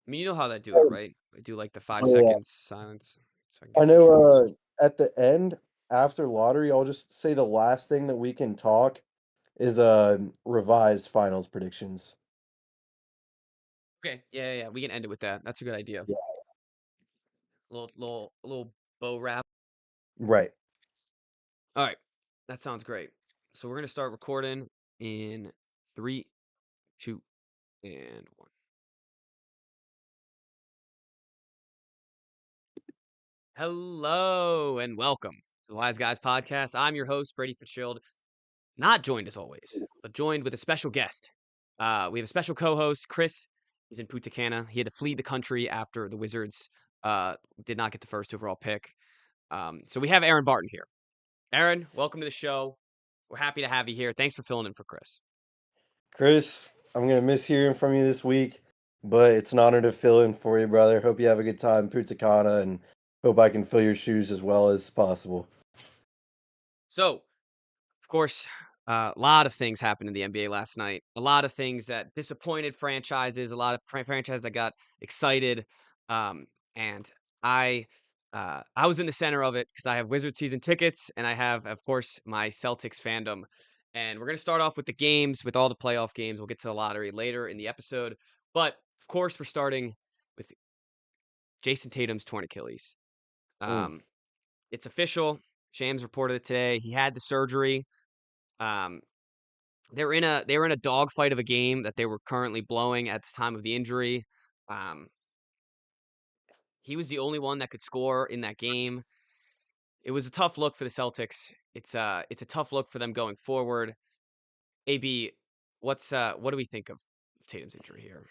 I mean, you know how they do it, Oh, right? They do like the 5 yeah. seconds silence so I can I get know, visual. at the end, after lottery, I'll just say the last thing that we can talk is, revised finals predictions. Okay. Yeah. We can end it with that. That's a good idea. Yeah. A little bow wrap. Right. All right. That sounds great. So we're gonna start recording in three, two, and one. Hello and welcome to the Wise Guys podcast. I'm your host, Brady Fitzgerald. Not joined as always, but joined with a special guest. We have a special co-host, Chris. He's in Punta Cana. He had to flee the country after the Wizards did not get the first overall pick. So we have Aaron Barton here. Aaron, welcome to the show. We're happy to have you here. Thanks for filling in for Chris. Chris, I'm gonna miss hearing from you this week, but it's an honor to fill in for you, brother. Hope you have a good time in Punta Cana, and hope I can fill your shoes as well as possible. So, of course, a lot of things happened in the NBA last night. A lot of things that disappointed franchises. A lot of franchises that got excited. And I was in the center of it because I have Wizard season tickets and I have, of course, my Celtics fandom. And we're gonna start off with the games, with all the playoff games. We'll get to the lottery later in the episode, but of course, we're starting with Jayson Tatum's torn Achilles. Mm. Um, it's official. Shams reported it today. He had the surgery. Um, they were in a dogfight of a game that they were currently blowing at the time of the injury. Um, he was the only one that could score in that game. It was a tough look for the Celtics. It's a tough look for them going forward. AB, what do we think of Tatum's injury here?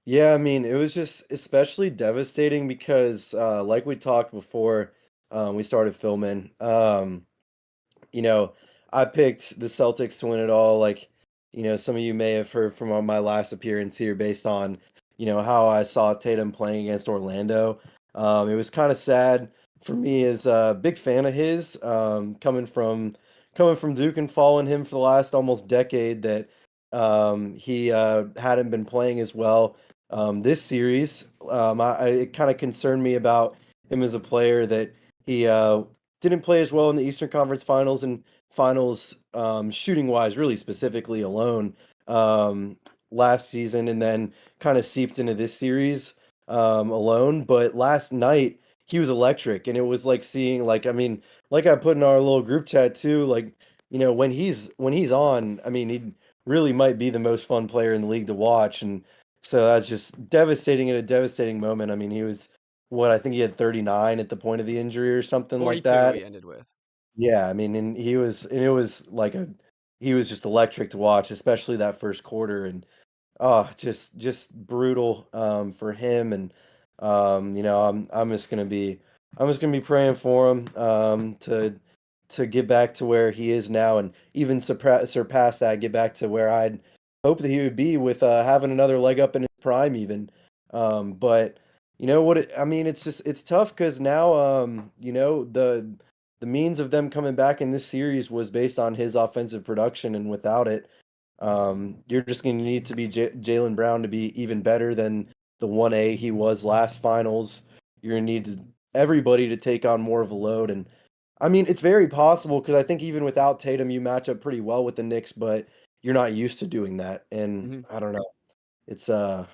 Yeah, I mean, it was just especially devastating because, like we talked before, we started filming. You know, I picked the Celtics to win it all. Like, some of you may have heard from my last appearance here based on, how I saw Tatum playing against Orlando. It was kind of sad for me as a big fan of his, coming from Duke and following him for the last almost decade that he hadn't been playing as well this series. It kind of concerned me about him as a player that he didn't play as well in the Eastern Conference Finals and Finals, shooting wise, really specifically alone last season, and then kind of seeped into this series alone. But last night he was electric, and it was like seeing, like, I mean, like I put in our little group chat too, like, when he's on, I mean, he really might be the most fun player in the league to watch, and so that's just devastating at a devastating moment. I mean, he was what, I think he had 39 at the point of the injury or something like 42 that. he ended with. Yeah, I mean, and it was like he was just electric to watch, especially that first quarter, and oh, just brutal for him, and I'm just gonna be praying for him to get back to where he is now, and even surpass that, get back to where I'd hope that he would be with having another leg up in his prime, even. But you know what? I mean, it's tough because now the means of them coming back in this series was based on his offensive production, and without it, you're just going to need to be Jalen Brown to be even better than the 1A he was last finals. You're going to need everybody to take on more of a load. And I mean, it's very possible because I think even without Tatum, you match up pretty well with the Knicks, but you're not used to doing that. And Mhm. I don't know. It's I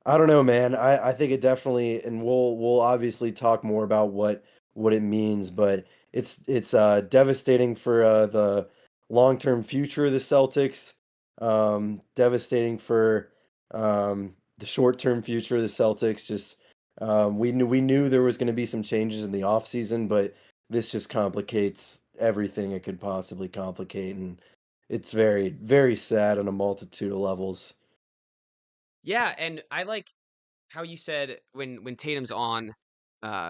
don't know, man. I think it definitely, and we'll obviously talk more about what it means, but it's devastating for the long-term future of the Celtics. Devastating for the short-term future of the Celtics. Just we knew there was going to be some changes in the offseason, but this just complicates everything it could possibly complicate, and it's very, very sad on a multitude of levels. Yeah, and I like how you said when Tatum's on,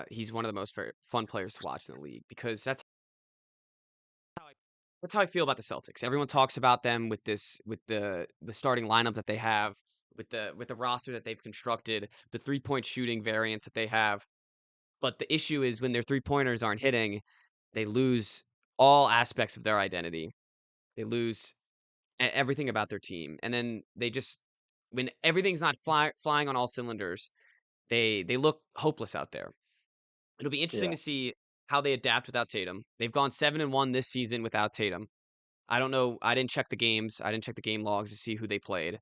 he's one of the most fun players to watch in the league because that's how I feel about the Celtics. Everyone talks about them with the starting lineup that they have, with the roster that they've constructed, the three-point shooting variants that they have. But the issue is when their three-pointers aren't hitting, they lose all aspects of their identity. They lose everything about their team, and then when everything's not flying on all cylinders, they look hopeless out there. It'll be interesting Yeah. to see how they adapt without Tatum. They've gone 7-1 this season without Tatum. I don't know. I didn't check the games. I didn't check the game logs to see who they played.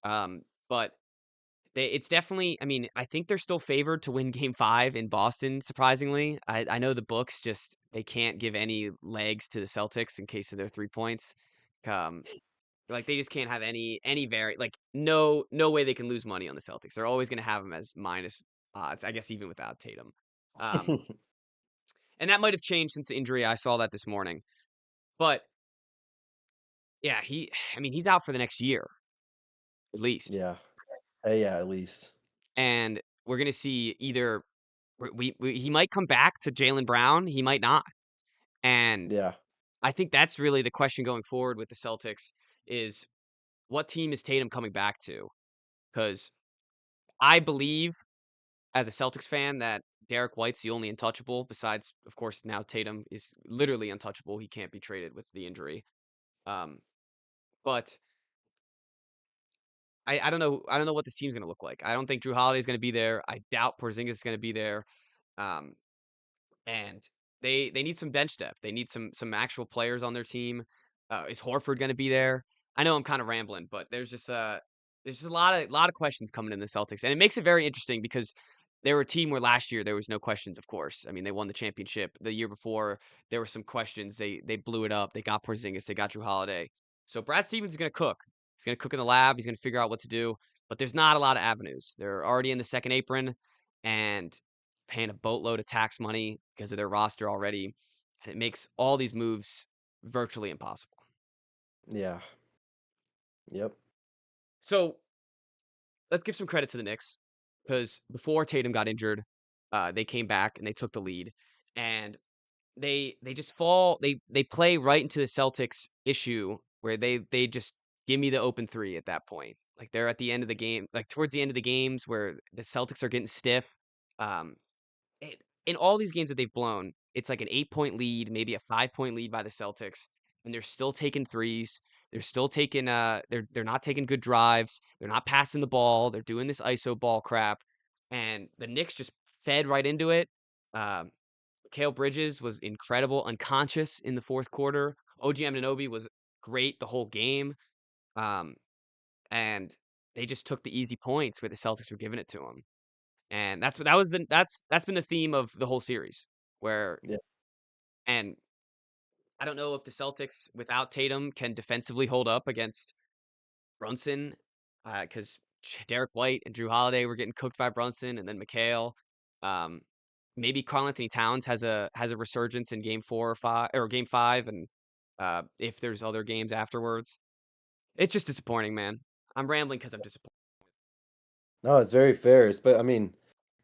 But it's definitely. I mean, I think they're still favored to win Game 5 in Boston. Surprisingly, I know the books just they can't give any legs to the Celtics in case of their 3 points. Um, like they just can't have any like no way they can lose money on the Celtics. They're always going to have them as minus odds. I guess even without Tatum. Um, and that might have changed since the injury. I saw that this morning. But yeah, I mean, he's out for the next year at least. Yeah. Yeah, at least. And we're gonna see either he might come back to Jaylen Brown, he might not. And Yeah. I think that's really the question going forward with the Celtics is what team is Tatum coming back to? Because I believe as a Celtics fan that Derek White's the only untouchable besides, of course, now Tatum is literally untouchable. He can't be traded with the injury. Um, but I don't know what this team's gonna look like. I don't think Drew Holiday's gonna be there. I doubt Porzingis is gonna be there. Um, and they need some bench depth. They need some actual players on their team. Is Horford going to be there? I know I'm kind of rambling, but there's just a lot of questions coming in the Celtics, and it makes it very interesting because they were a team where last year there was no questions. Of course, I mean they won the championship. The year before there were some questions. They blew it up. They got Porzingis. They got Drew Holiday. So Brad Stevens is going to cook. He's going to cook in the lab. He's going to figure out what to do. But there's not a lot of avenues. They're already in the second apron, and paying a boatload of tax money because of their roster already, and it makes all these moves virtually impossible. Yeah. Yep. So let's give some credit to the Knicks because before Tatum got injured, they came back and they took the lead, and they just fall. They play right into the Celtics issue where they just give me the open three at that point. Like they're at the end of the game, like towards the end of the games where the Celtics are getting stiff. Um, in all these games that they've blown, it's like an 8-point lead, maybe a 5-point lead by the Celtics, and they're still taking threes. They're still taking they're not taking good drives. They're not passing the ball. They're doing this ISO ball crap, and the Knicks just fed right into it. Um, Mikal Bridges was incredible, unconscious in the fourth quarter. OG Anunoby was great the whole game, um, and they just took the easy points where the Celtics were giving it to them. And that's been the theme of the whole series. Where Yeah. and I don't know if the Celtics without Tatum can defensively hold up against Brunson, because Derek White and Drew Holiday were getting cooked by Brunson, and then McHale. Um, maybe Karl Anthony Towns has a resurgence in game 5, and if there's other games afterwards. It's just disappointing, man. I'm rambling because I'm disappointed. No, it's very fair. But I mean,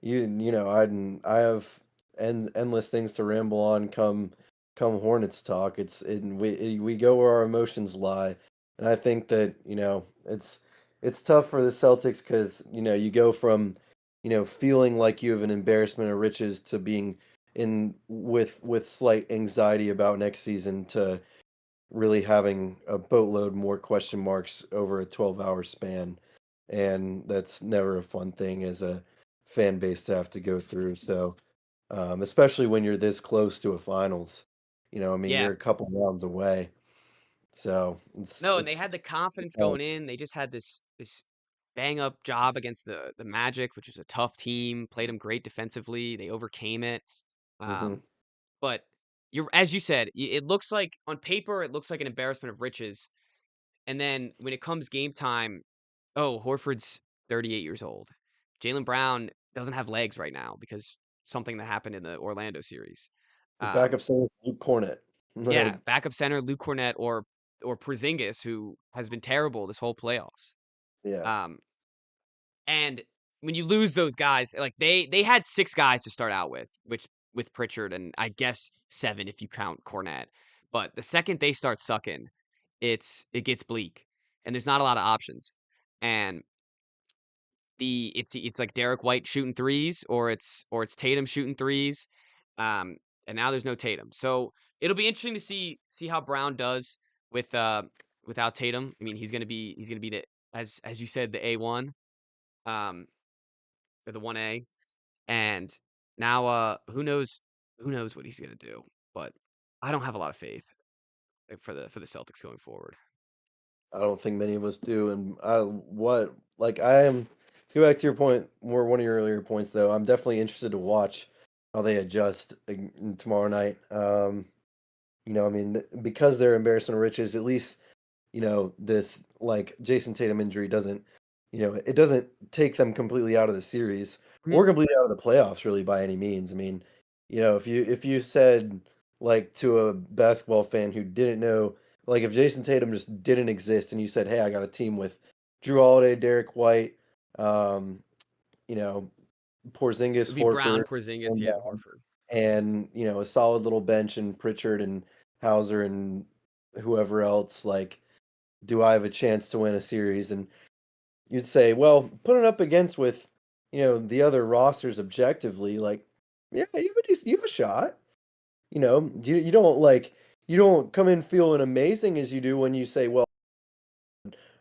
you know, I have endless things to ramble on come Hornets talk. We go where our emotions lie, and I think that it's tough for the Celtics because you go from feeling like you have an embarrassment of riches to being in with slight anxiety about next season to really having a boatload more question marks over a 12-hour span. And that's never a fun thing as a fan base to have to go through. So, especially when you're this close to a finals, I mean, Yeah. you're a couple rounds away. So No, and they had the confidence tough. going in. They just had this bang up job against the Magic, which was a tough team. Played them great defensively. They overcame it. Mhm. Um, but you're as you said, it looks like on paper it looks like an embarrassment of riches. And then when it comes game time, oh, Horford's 38 years old. Jaylen Brown doesn't have legs right now because something that happened in the Orlando series. Your backup Um, center is Luke Cornett. yeah, Like, backup center Luke Cornett or Porzingis, who has been terrible this whole playoffs. yeah. Um, and when you lose those guys, like they had 6 guys to start out with Pritchard and I guess 7 if you count Cornette. But the second they start sucking, it gets bleak, and there's not a lot of options. And it's like Derek White shooting threes, or it's Tatum shooting threes, um, and now there's no Tatum. So it'll be interesting to see how Brown does with without Tatum. I mean, he's gonna be the as you said, the A1, um, or the 1A, and now, who knows what he's gonna do, but I don't have a lot of faith, for the Celtics going forward. I don't think many of us do, and I what like I am to go back to your point, more one of your earlier points though. I'm definitely interested to watch how they adjust tomorrow night. I mean, because they're embarrassment of riches, at least this like Jayson Tatum injury doesn't, it doesn't take them completely out of the series Mhm. or completely out of the playoffs really by any means. I mean, if you said like to a basketball fan who didn't know, like if Jason Tatum just didn't exist and you said, "Hey, I got a team with Drew Holiday, Derek White, um, you know, Porzingis, It'd be Brown, Horford, Porzingis, and yeah, Horford. a solid little bench and Pritchard and Hauser and whoever else, like, do I have a chance to win a series?" And you'd say, well, put it up against with, the other rosters objectively, like, yeah, you have a shot. You don't come in feeling amazing as you do when you say, well,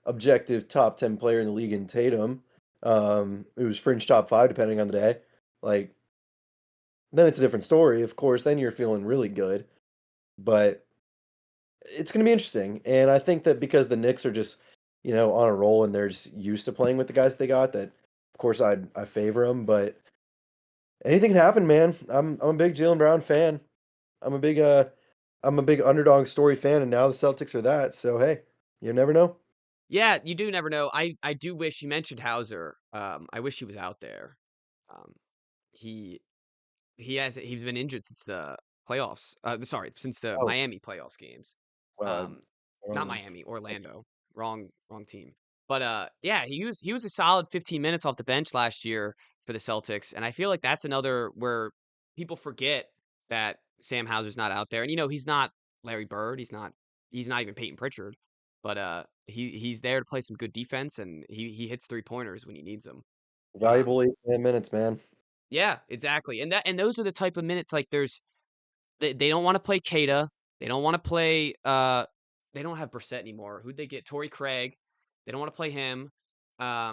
objective top 10 player in the league in Tatum, it was fringe top 5 depending on the day. Like, then it's a different story, of course, then you're feeling really good, but it's gonna be interesting, and I think that because the Knicks are just, on a roll and they're just used to playing with the guys they got, that of course I favor them, but anything can happen, man. I'm a big Jalen Brown fan. I'm a big uh I'm a big underdog story fan, and now the Celtics are that. So hey, you never know. Yeah, you do never know. I do wish you mentioned Hauser, I wish he was out there. Um, he he's been injured since the playoffs, sorry, since the Oh, Miami playoffs games. uh, Um, not wrong. Miami, Orlando. Wrong team. But, yeah, he was a solid 15 minutes off the bench last year for the Celtics, and I feel like that's another where people forget that Sam Hauser's not out there, and, he's not Larry Bird, he's not even Peyton Pritchard, but, he's there to play some good defense, and he hits three-pointers when he needs them. Um, Valuable 8 minutes, man. yeah, exactly, and those are the type of minutes, like, they don't wanna play Kata. They don't wanna play, they don't have Brissett anymore. Who'd they get? Torrey Craig. They don't wanna play him. I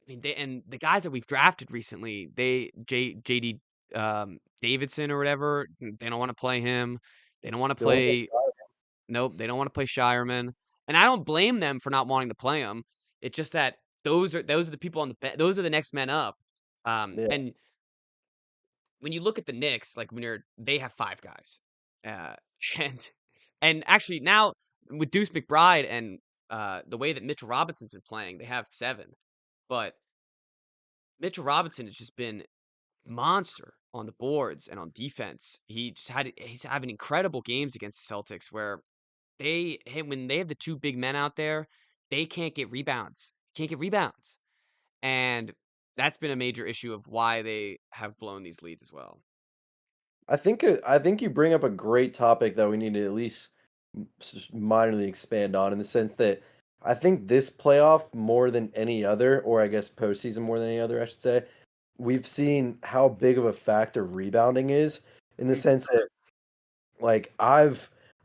mean, the guys that we've drafted recently, JD, Davidson or whatever, they don't wanna play him. They don't wanna They wanna play play Nope, they don't wanna play Shireman, and I don't blame them for not wanting to play him. It's just that those are the people on those are the next men up. yeah. And when you look at the Knicks, like, when they have 5 guys, uh, and actually now with Deuce McBride and, the way that Mitchell Robinson's been playing, they have 7, but Mitchell Robinson has just been monster on the boards and on defense. He's having incredible games against the Celtics where when they have the 2 big men out there, they can't get rebounds, and that's been a major issue of why they have blown these leads as well. I think you bring up a great topic that we need to at least minorly expand on, in the sense that I think this playoff more than any other, or I guess postseason more than any other, I should say, we've seen how big of a factor rebounding is, in the Mhm. sense that, like, I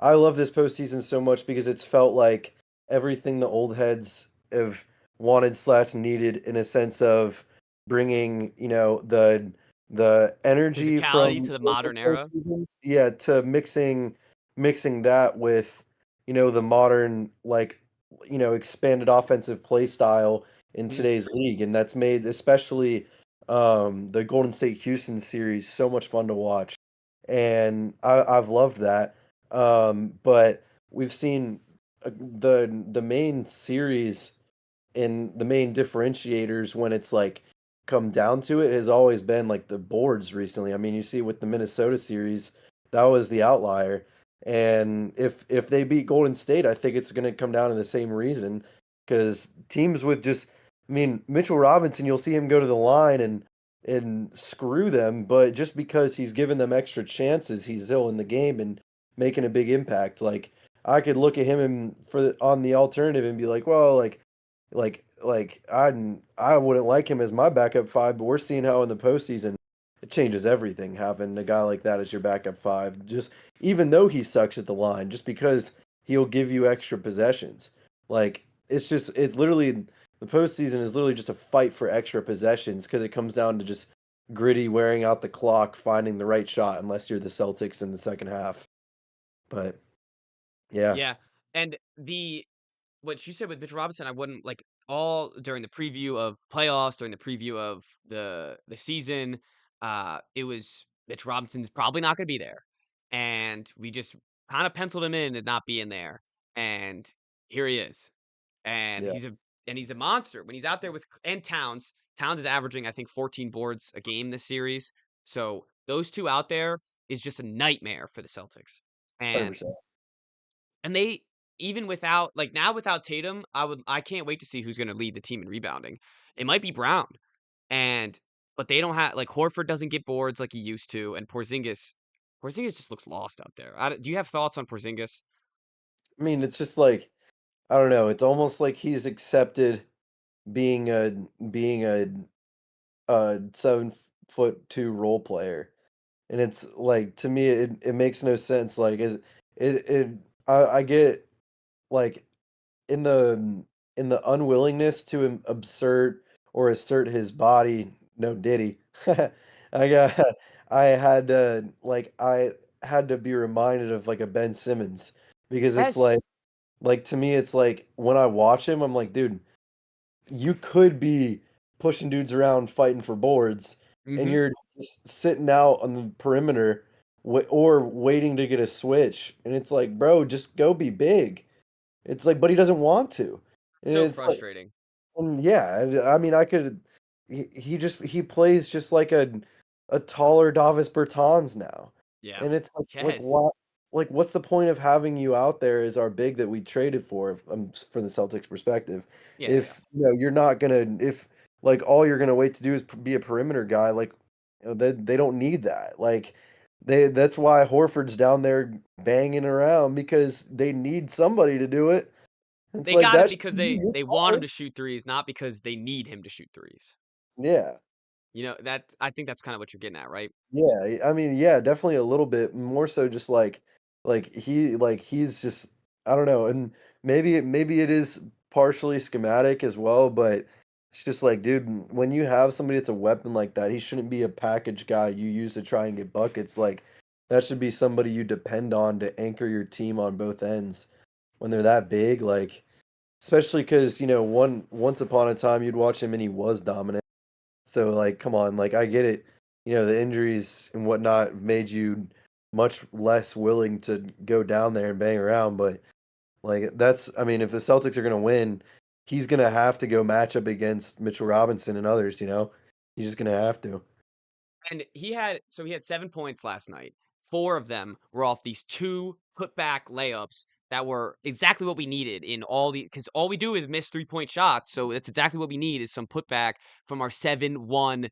love this postseason so much because it's felt like everything the old heads have wanted slash needed, in a sense of bringing, the energy Physicality from to the the modern era. postseason, yeah, to mixing that with, the modern, like, expanded offensive play style in Mhm. today's league, and that's made especially the Golden State Houston series so much fun to watch, and I've loved that. But we've seen the main series and the main differentiators when it's like come down to it has always been like the boards recently. I mean, you see with the Minnesota series, that was the outlier. And if they beat Golden State, I think it's going to come down to the same reason, because teams with just, I mean, Mitchell Robinson, you'll see him go to the line and screw them, but just because he's given them extra chances, he's still in the game and making a big impact. Like, I could look at him and on the alternative and be like, well, I wouldn't like him as my backup 5, but we're seeing how in the postseason it changes everything having a guy like that as your backup 5. Just even though he sucks at the line, just because he'll give you extra possessions. Like, it's literally the postseason is literally just a fight for extra possessions because it comes down to just gritty wearing out the clock, finding the right shot unless you're the Celtics in the second half. But yeah, Yeah, and the what you said with Mitchell Robinson, I wouldn't like all during the preview of playoffs, during the preview of the season, it was Mitch Robinson's probably not gonna be there. And we just kind of penciled him in to not be in there. And here he is. And yeah, he's a monster when he's out there with and Towns. Towns is averaging, I think, 14 boards a game this series. So those two out there is just a nightmare for the Celtics. And 100%. they even without like, now without Tatum, I can't wait to see who's gonna lead the team in rebounding. It might be Brown, and but they don't have like, Horford doesn't get boards like he used to, and Porzingis just looks lost out there. I don't do you have thoughts on Porzingis? I mean, it's just like I don't know. It's almost like he's accepted being a being a 7'2" role player, and it's like to me, it makes no sense. Like it I get like in the unwillingness to assert his body, no diddy. I got I had to be reminded of like a Ben Simmons because it's Yes. like to me it's like when I watch him I'm like, dude, you could be pushing dudes around fighting for boards and Mhm. you're just sitting out on the perimeter or waiting to get a switch and it's like, bro, just go be big. It's like, but he doesn't want to. And So it's like, frustrating. yeah, I mean, I could he plays just like a taller Davis Bertans now. Yeah. And it's like Yes. what like what's the point of having you out there as our big that we traded for from the Celtics perspective? Yeah, yeah. If you know you're not gonna if like all you're gonna wait to do is be a perimeter guy, like you know, they don't need that. Like that's why Horford's down there banging around because they need somebody to do it. It's They like got him that should because be you, they want him Horford. to shoot threes, not because they need him to shoot threes. Yeah. You know, that I think that's kinda what you're getting at, right? Yeah, I mean, yeah, definitely a little bit more so just like he's just I don't know, and maybe it is partially schematic as well, but it's just like, dude, when you have somebody that's a weapon like that, he shouldn't be a package guy you use to try and get buckets. Like that should be somebody you depend on to anchor your team on both ends when they're that big, like especially because you know, once upon a time you'd watch him and he was dominant. So, like, come on, like, I get it. You know, the injuries and whatnot made you much less willing to go down there and bang around, but, like, that's I mean, if the Celtics are gonna win, he's gonna have to go match up against Mitchell Robinson and others, you know? He's just gonna have to. And he had 7 points last night. 4 of them were off these 2 putback layups that were exactly what we needed in because all we do is miss three-point shots, so that's exactly what we need is some putback from our 7-1,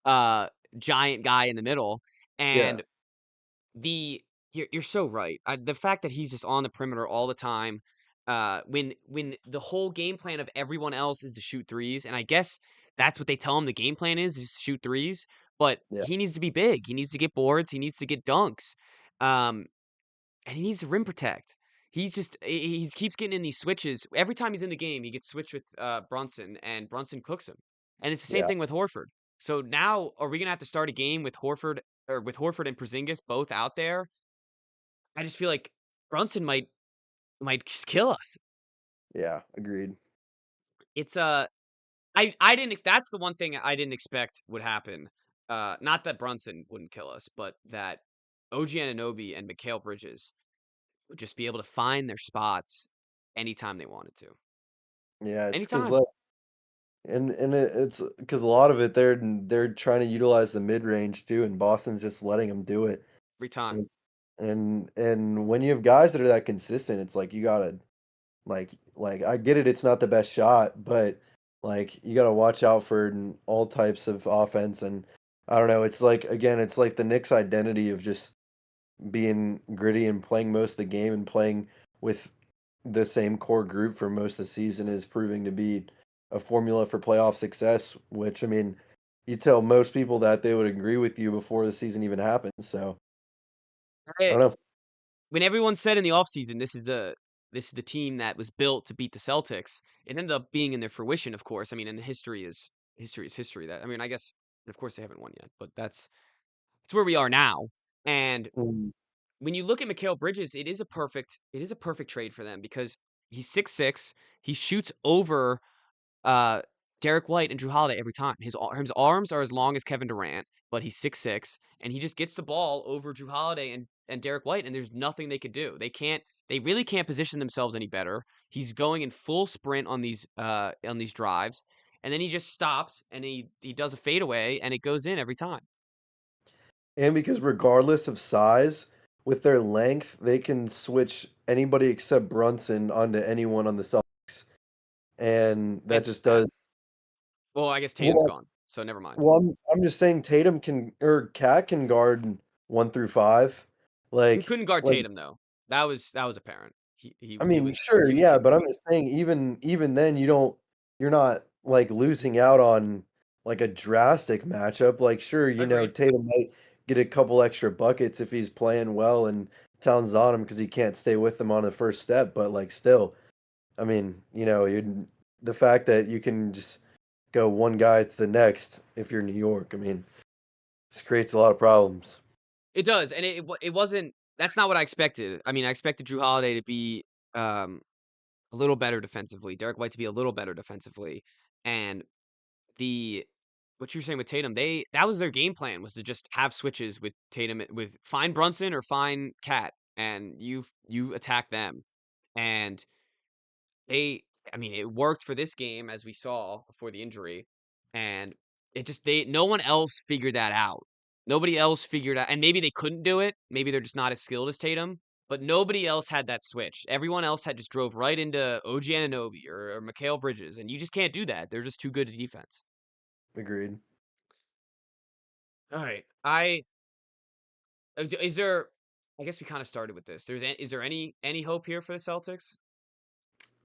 uh, giant guy in the middle, Yeah, and you're so right. The fact that he's just on the perimeter all the time, when the whole game plan of everyone else is to shoot threes, and I guess that's what they tell him the game plan is shoot threes, but yeah, he needs to be big. He needs to get boards. He needs to get dunks. Um, and he needs to rim protect. He keeps getting in these switches. Every time he's in the game, he gets switched with Brunson, and Brunson cooks him. And it's the same yeah, thing with Horford. So now, are we gonna have to start a game with Horford and Porzingis both out there? I just feel like Brunson might just kill us. yeah, agreed. It's, I didn't that's the one thing I didn't expect would happen. Not that Brunson wouldn't kill us, but that OG Anunoby and Mikal Bridges would just be able to find their spots anytime they wanted to. Yeah, it's 'cause, Anytime, like it's because a lot of it, they're trying to utilize the mid-range too, and Boston's just letting them do it. every time. And it's and when you have guys that are that consistent, it's like you gotta I get it, it's not the best shot, but like you gotta watch out for all types of offense and I don't know, it's like again, it's like the Knicks identity of just being gritty and playing most of the game and playing with the same core group for most of the season is proving to be a formula for playoff success, which I mean, you tell most people that they would agree with you before the season even happens. So I Hey, don't know. when everyone said in the offseason, this is this is the team that was built to beat the Celtics. It ended up being in their fruition, of course. I mean, and history is history. That I mean, I guess of course they haven't won yet, but that's where we are now. And Mm. when you look at Mikal Bridges, it is a perfect trade for them because he's 6'6", he shoots over uh, Derek White and Drew Holiday every time. His arms are as long as Kevin Durant, but he's 6'6", and he just gets the ball over Drew Holiday and Derek White, and there's nothing they could do. They really can't position themselves any better. He's going in full sprint on these drives, and then he just stops and he does a fadeaway and it goes in every time. And because regardless of size, with their length, they can switch anybody except Brunson onto anyone on the Celtics, and that And just Cat. does Well, I guess Tatum's well. gone, so never mind. Well, I'm just saying Tatum can or Cat can guard 1 through 5. He couldn't guard Like Tatum though. That was apparent. I He mean, was sure, he was yeah, getting but I'm beat. just saying even then you're not like losing out on like a drastic matchup. Like sure, Agreed. Tatum might get a couple extra buckets if he's playing well and Towns on him because he can't stay with him on the first step, but like still, I mean, you the fact that you can just go one guy to the next if you're New York, I mean, just creates a lot of problems. It does, and it wasn't. That's not what I expected. I mean, I expected Drew Holiday to be um, a little better defensively, Derek White to be a little better defensively, and the what you're saying with Tatum, that was their game plan was to just have switches with Tatum with find Brunson or find Cat, and you attack them, and they I mean, it worked for this game as we saw before the injury, and it just they no one else figured that out. Nobody else figured out and maybe they couldn't do it, maybe they're just not as skilled as Tatum, but nobody else had that switch. Everyone else had just drove right into OG Anunoby or Mikal Bridges, and you just can't do that. They're just too good at defense. Agreed. Alright, is there I guess we kinda started with this. Is there any hope here for the Celtics?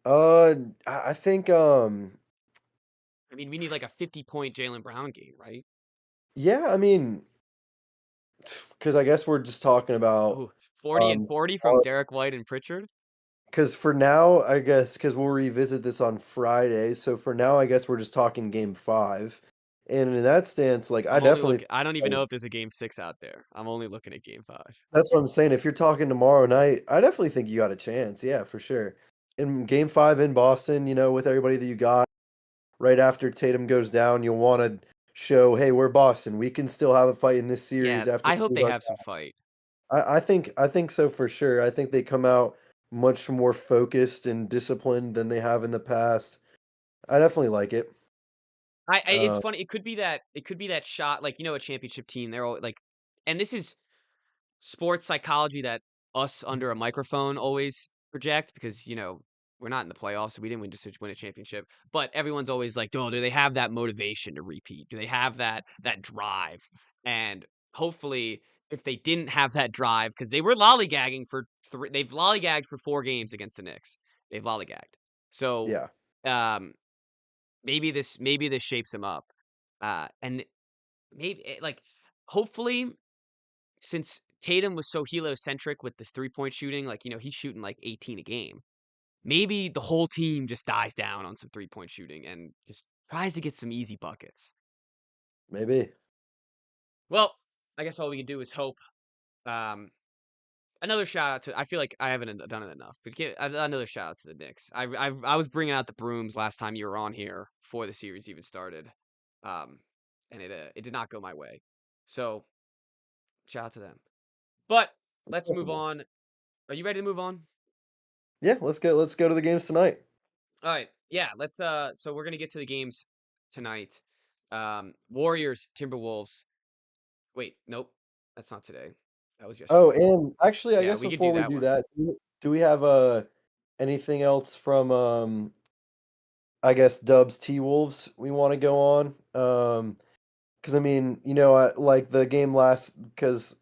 Uh, I think, I mean, we need like a 50-point Jaylen Brown game, right? yeah, I mean, because I guess we're just talking about, Ooh, 40 and 40 from uh, Derek White and Pritchard? because for now, I guess, because we'll revisit this on Friday. So for now, I guess we're just talking game 5. And in that stance, like, I definitely, I don't even like, know if there's a game 6 out there. I'm only looking at game 5. that's what I'm saying. If you're talking tomorrow night, I definitely think you got a chance. Yeah, for sure. In game 5 in Boston, with everybody that you got, right after Tatum goes down, you'll want to show, hey, we're Boston. We can still have a fight in this Yeah, series after I hope we lose they our have some fight. I think so for sure. I think they come out much more focused and disciplined than they have in the past. I definitely like it. It's Uh, funny, it could be that shot, like, a championship team, they're all like and this is sports psychology that us under a microphone always project because, we're not in the playoffs, so we didn't win a championship. But everyone's always like, "Oh, do they have that motivation to repeat? Do they have that drive?" And hopefully, if they didn't have that drive, because they were lollygagging they've lollygagged for 4 games against the Knicks. They've lollygagged. So yeah, um, maybe this shapes them up. And like hopefully since Tatum was so heliocentric with this three-point shooting, like, he's shooting like 18 a game. Maybe the whole team just dies down on some three-point shooting and just tries to get some easy buckets. maybe. Well, I guess all we can do is hope. Um, another shout out to I feel like I haven't done it enough, but another shout out to the Knicks. I was bringing out the brooms last time you were on here before the series even started, um, and it did not go my way. So shout out to them. But let's move Acceptable. on. Are you ready to move on? Yeah, let's go to the games tonight. All right. Yeah, so we're going to get to the games tonight. Warriors, Timberwolves. Wait, nope. That's not today. That was Oh, yesterday. and actually, I Yeah, guess we could do before we that do one. that, do we have anything else from I guess Dubs T Wolves we want to go on? Because I mean, like the game last because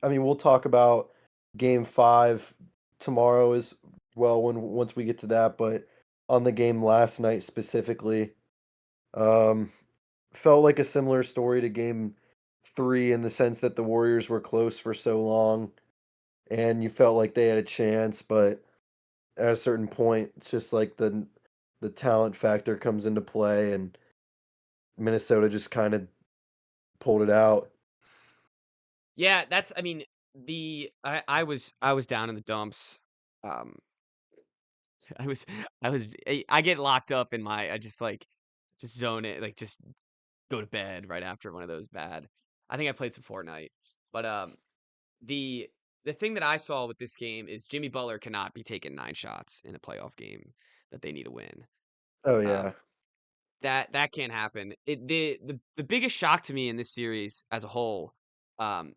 I mean, we'll talk about game 5 tomorrow as well once we get to that, but on the game last night specifically, um, felt like a similar story to game 3 in the sense that the Warriors were close for so long and you felt like they had a chance, but at a certain point, it's just like the talent factor comes into play, and Minnesota just kind of pulled it out. Yeah, that's I mean, I was down in the dumps. Um, I was I get locked up in my I just, like, just zone it, like, just go to bed right after one of those bad. I think I played some Fortnite, but, the the thing that I saw with this game is Jimmy Butler cannot be taking 9 shots in a playoff game that they need to win. Oh yeah. Um, that can't happen. The biggest shock to me in this series as a whole,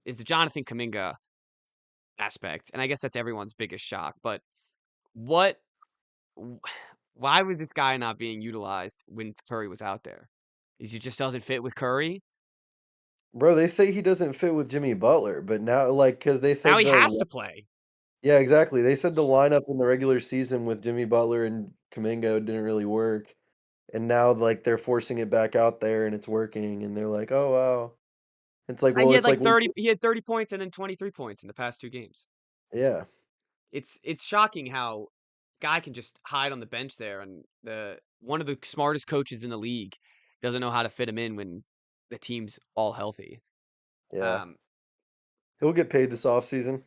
is the Jonathan Kuminga aspect, and I guess that's everyone's biggest shock, but what w why was this guy not being utilized when Curry was out there? Is he just doesn't fit with Curry? Bro, they say he doesn't fit with Jimmy Butler, but now like because they Now said he has to play. yeah, exactly. They said the lineup in the regular season with Jimmy Butler and Kuminga didn't really work, and now, like, they're forcing it back out there and it's working, and they're like, "Oh, wow." It's like, well, He had it's like like 30 he had 30 points and then 23 points in the past 2 games. yeah, It's shocking how guy can just hide on the bench there, and the one of the smartest coaches in the league doesn't know how to fit him in when the team's all healthy. yeah. Um, He'll get paid this offseason.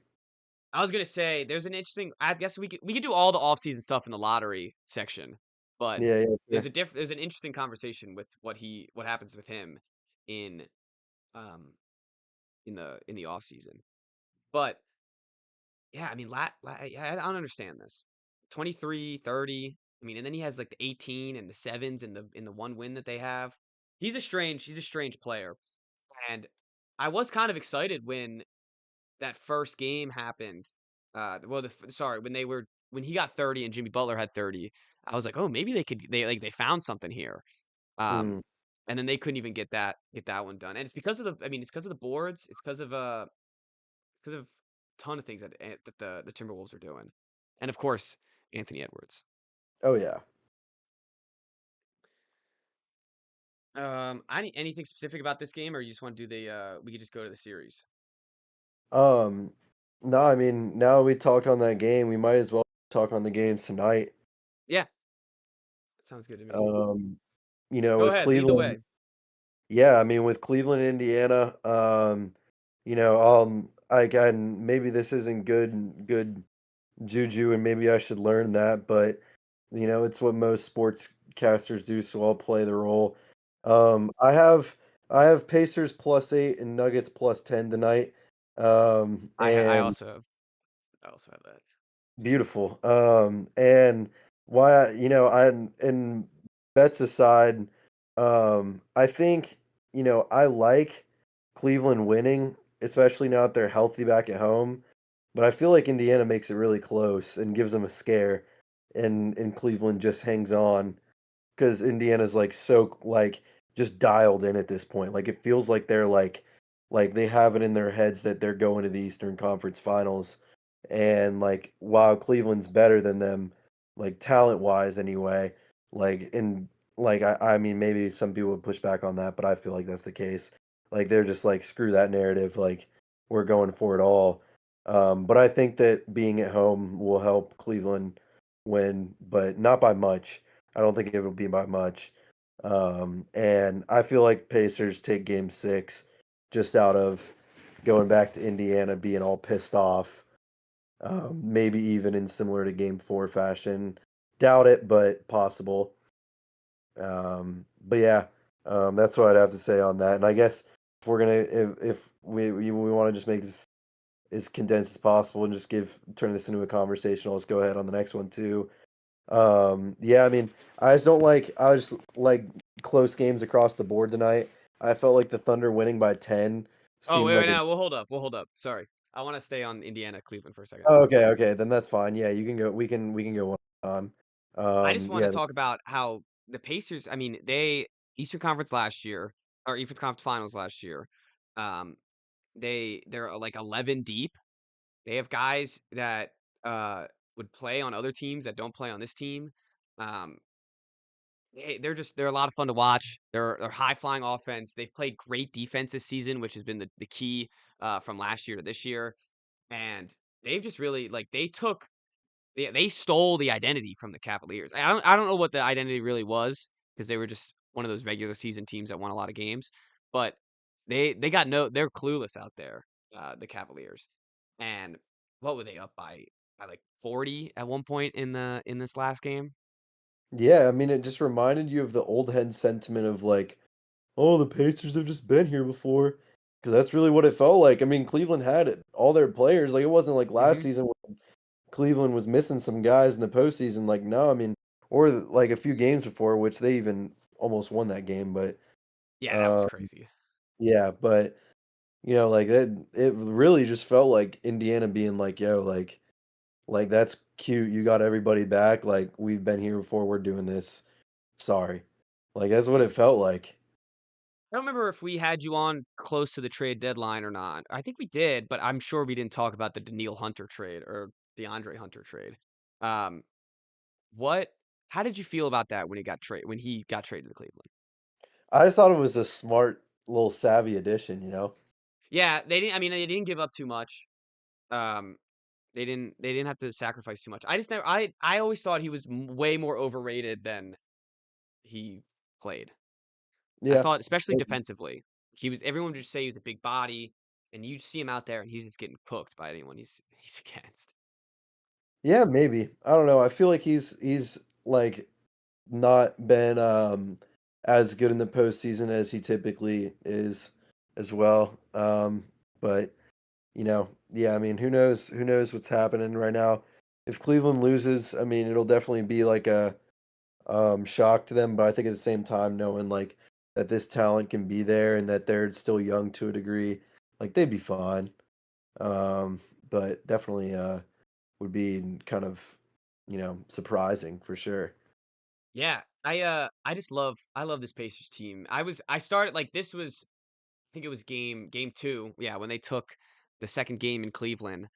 I was gonna say there's an interesting. I guess we could do all the offseason stuff in the lottery section, but Yeah, yeah, sure. there's an interesting conversation with what happens with him in um in the offseason. But yeah, I mean, yeah, I don't understand this. 23, 30. I mean, and then he has like the 18 and the sevens in the one win that they have. He's a strange player. And I was kind of excited when that first game happened. Well, sorry, when he got 30 and Jimmy Butler had 30. I was like, oh, maybe they found something here. Um, Mm. and then they couldn't even get that one done. And it's because of the I mean, it's because of the boards. It's because of a ton of things that the Timberwolves are doing, and of course Anthony Edwards. Oh, yeah. Anything specific about this game, or you just want to do the? We could just go to the series. Um, no, I mean, now we talked on that game, we might as well talk on the games tonight. Yeah, that sounds good to me. Um, Go with ahead, lead the Cleveland way. yeah, I mean, with Cleveland, Indiana, again, maybe this isn't good juju, and maybe I should learn that, but, it's what most sportscasters do, so I'll play the role. Um, I have I have Pacers +8 and Nuggets +10 tonight, I and also have that. beautiful. And why and bets aside, I think, I like Cleveland winning, especially now that they're healthy back at home. But I feel like Indiana makes it really close and gives them a scare, and Cleveland just hangs on. 'Cause Indiana's, like, so, like, just dialed in at this point, like, it feels like they're, like, they have it in their heads that they're going to the Eastern Conference Finals, and, like, while Cleveland's better than them, like, talent-wise anyway, and, I mean, maybe some people would push back on that, but I feel like that's the case. Like, they're just like, "Screw that narrative," like, "We're going for it all." But I think that being at home will help Cleveland win, but not by much. I don't think it will be by much. And I feel like Pacers take game 6 just out of going back to Indiana being all pissed off. Maybe even in similar to game 4 fashion. Doubt it, but possible. But yeah, that's what I'd have to say on that. And I guess if we're gonna if we want to just make this as condensed as possible and just turn this into a conversation, let's go ahead on the next one too. Yeah, I mean, I just like close games across the board tonight. I felt like the Thunder winning by 10 Oh seemed wait, like a now we'll hold up. We'll hold up. Sorry, I want to stay on Indiana Cleveland for a second. oh, okay, okay, then that's fine. Yeah, you can go we can go one at a time. I just want to Yeah, talk about how the Pacers. I mean, they Eastern Conference last year or Eastern Conference Finals last year. Um, they're like 11 deep. They have guys that, would play on other teams that don't play on this team. Um, they're a lot of fun to watch. They're high flying offense. They've played great defense this season, which has been the key, from last year to this year. And they've just really like they took they stole the identity from the Cavaliers. I don't know what the identity really was because they were just one of those regular season teams that won a lot of games, but they got no they're clueless out there, the Cavaliers. And what were they up by like 40 at one point in this last game? Yeah, I mean, it just reminded you of the old head sentiment of like, "Oh, the Pacers have just been here before," because that's really what it felt like. I mean, Cleveland had it, all their players. Like, it wasn't like last Mhm. season when Cleveland was missing some guys in the postseason. Like, no, I mean, or like a few games before, which they even almost won that game. But Yeah, that was uh, crazy. yeah, but like it really just felt like Indiana being like, "Yo, like that's cute. You got everybody back. Like we've been here before. We're doing this. Sorry." Like that's what it felt like. I don't remember if we had you on close to the trade deadline or not. I think we did, but I'm sure we didn't talk about the Daniil Hunter trade or the Andre Hunter trade. Um, what how did you feel about that when he got traded to Cleveland? I just thought it was a smart little savvy addition, you know? Yeah, they didn't give up too much. Um, they didn't have to sacrifice too much. I just never I always thought he was way more overrated than he played. I Yeah. thought especially defensively. Everyone would just say he was a big body, and you see him out there and he's just getting cooked by anyone he's against. Yeah, maybe. I don't know. I feel like he's like not been as good in the postseason as he typically is as well. But yeah, I mean, who knows what's happening right now. If Cleveland loses, I mean, it'll definitely be like a shock to them, but I think at the same time, knowing like that this talent can be there and that they're still young to a degree, like they'd be fine. Um, but definitely would be kind of surprising for sure. Yeah, I love this Pacers team. I started like this was I think it was game 2. Yeah, when they took the second game in Cleveland,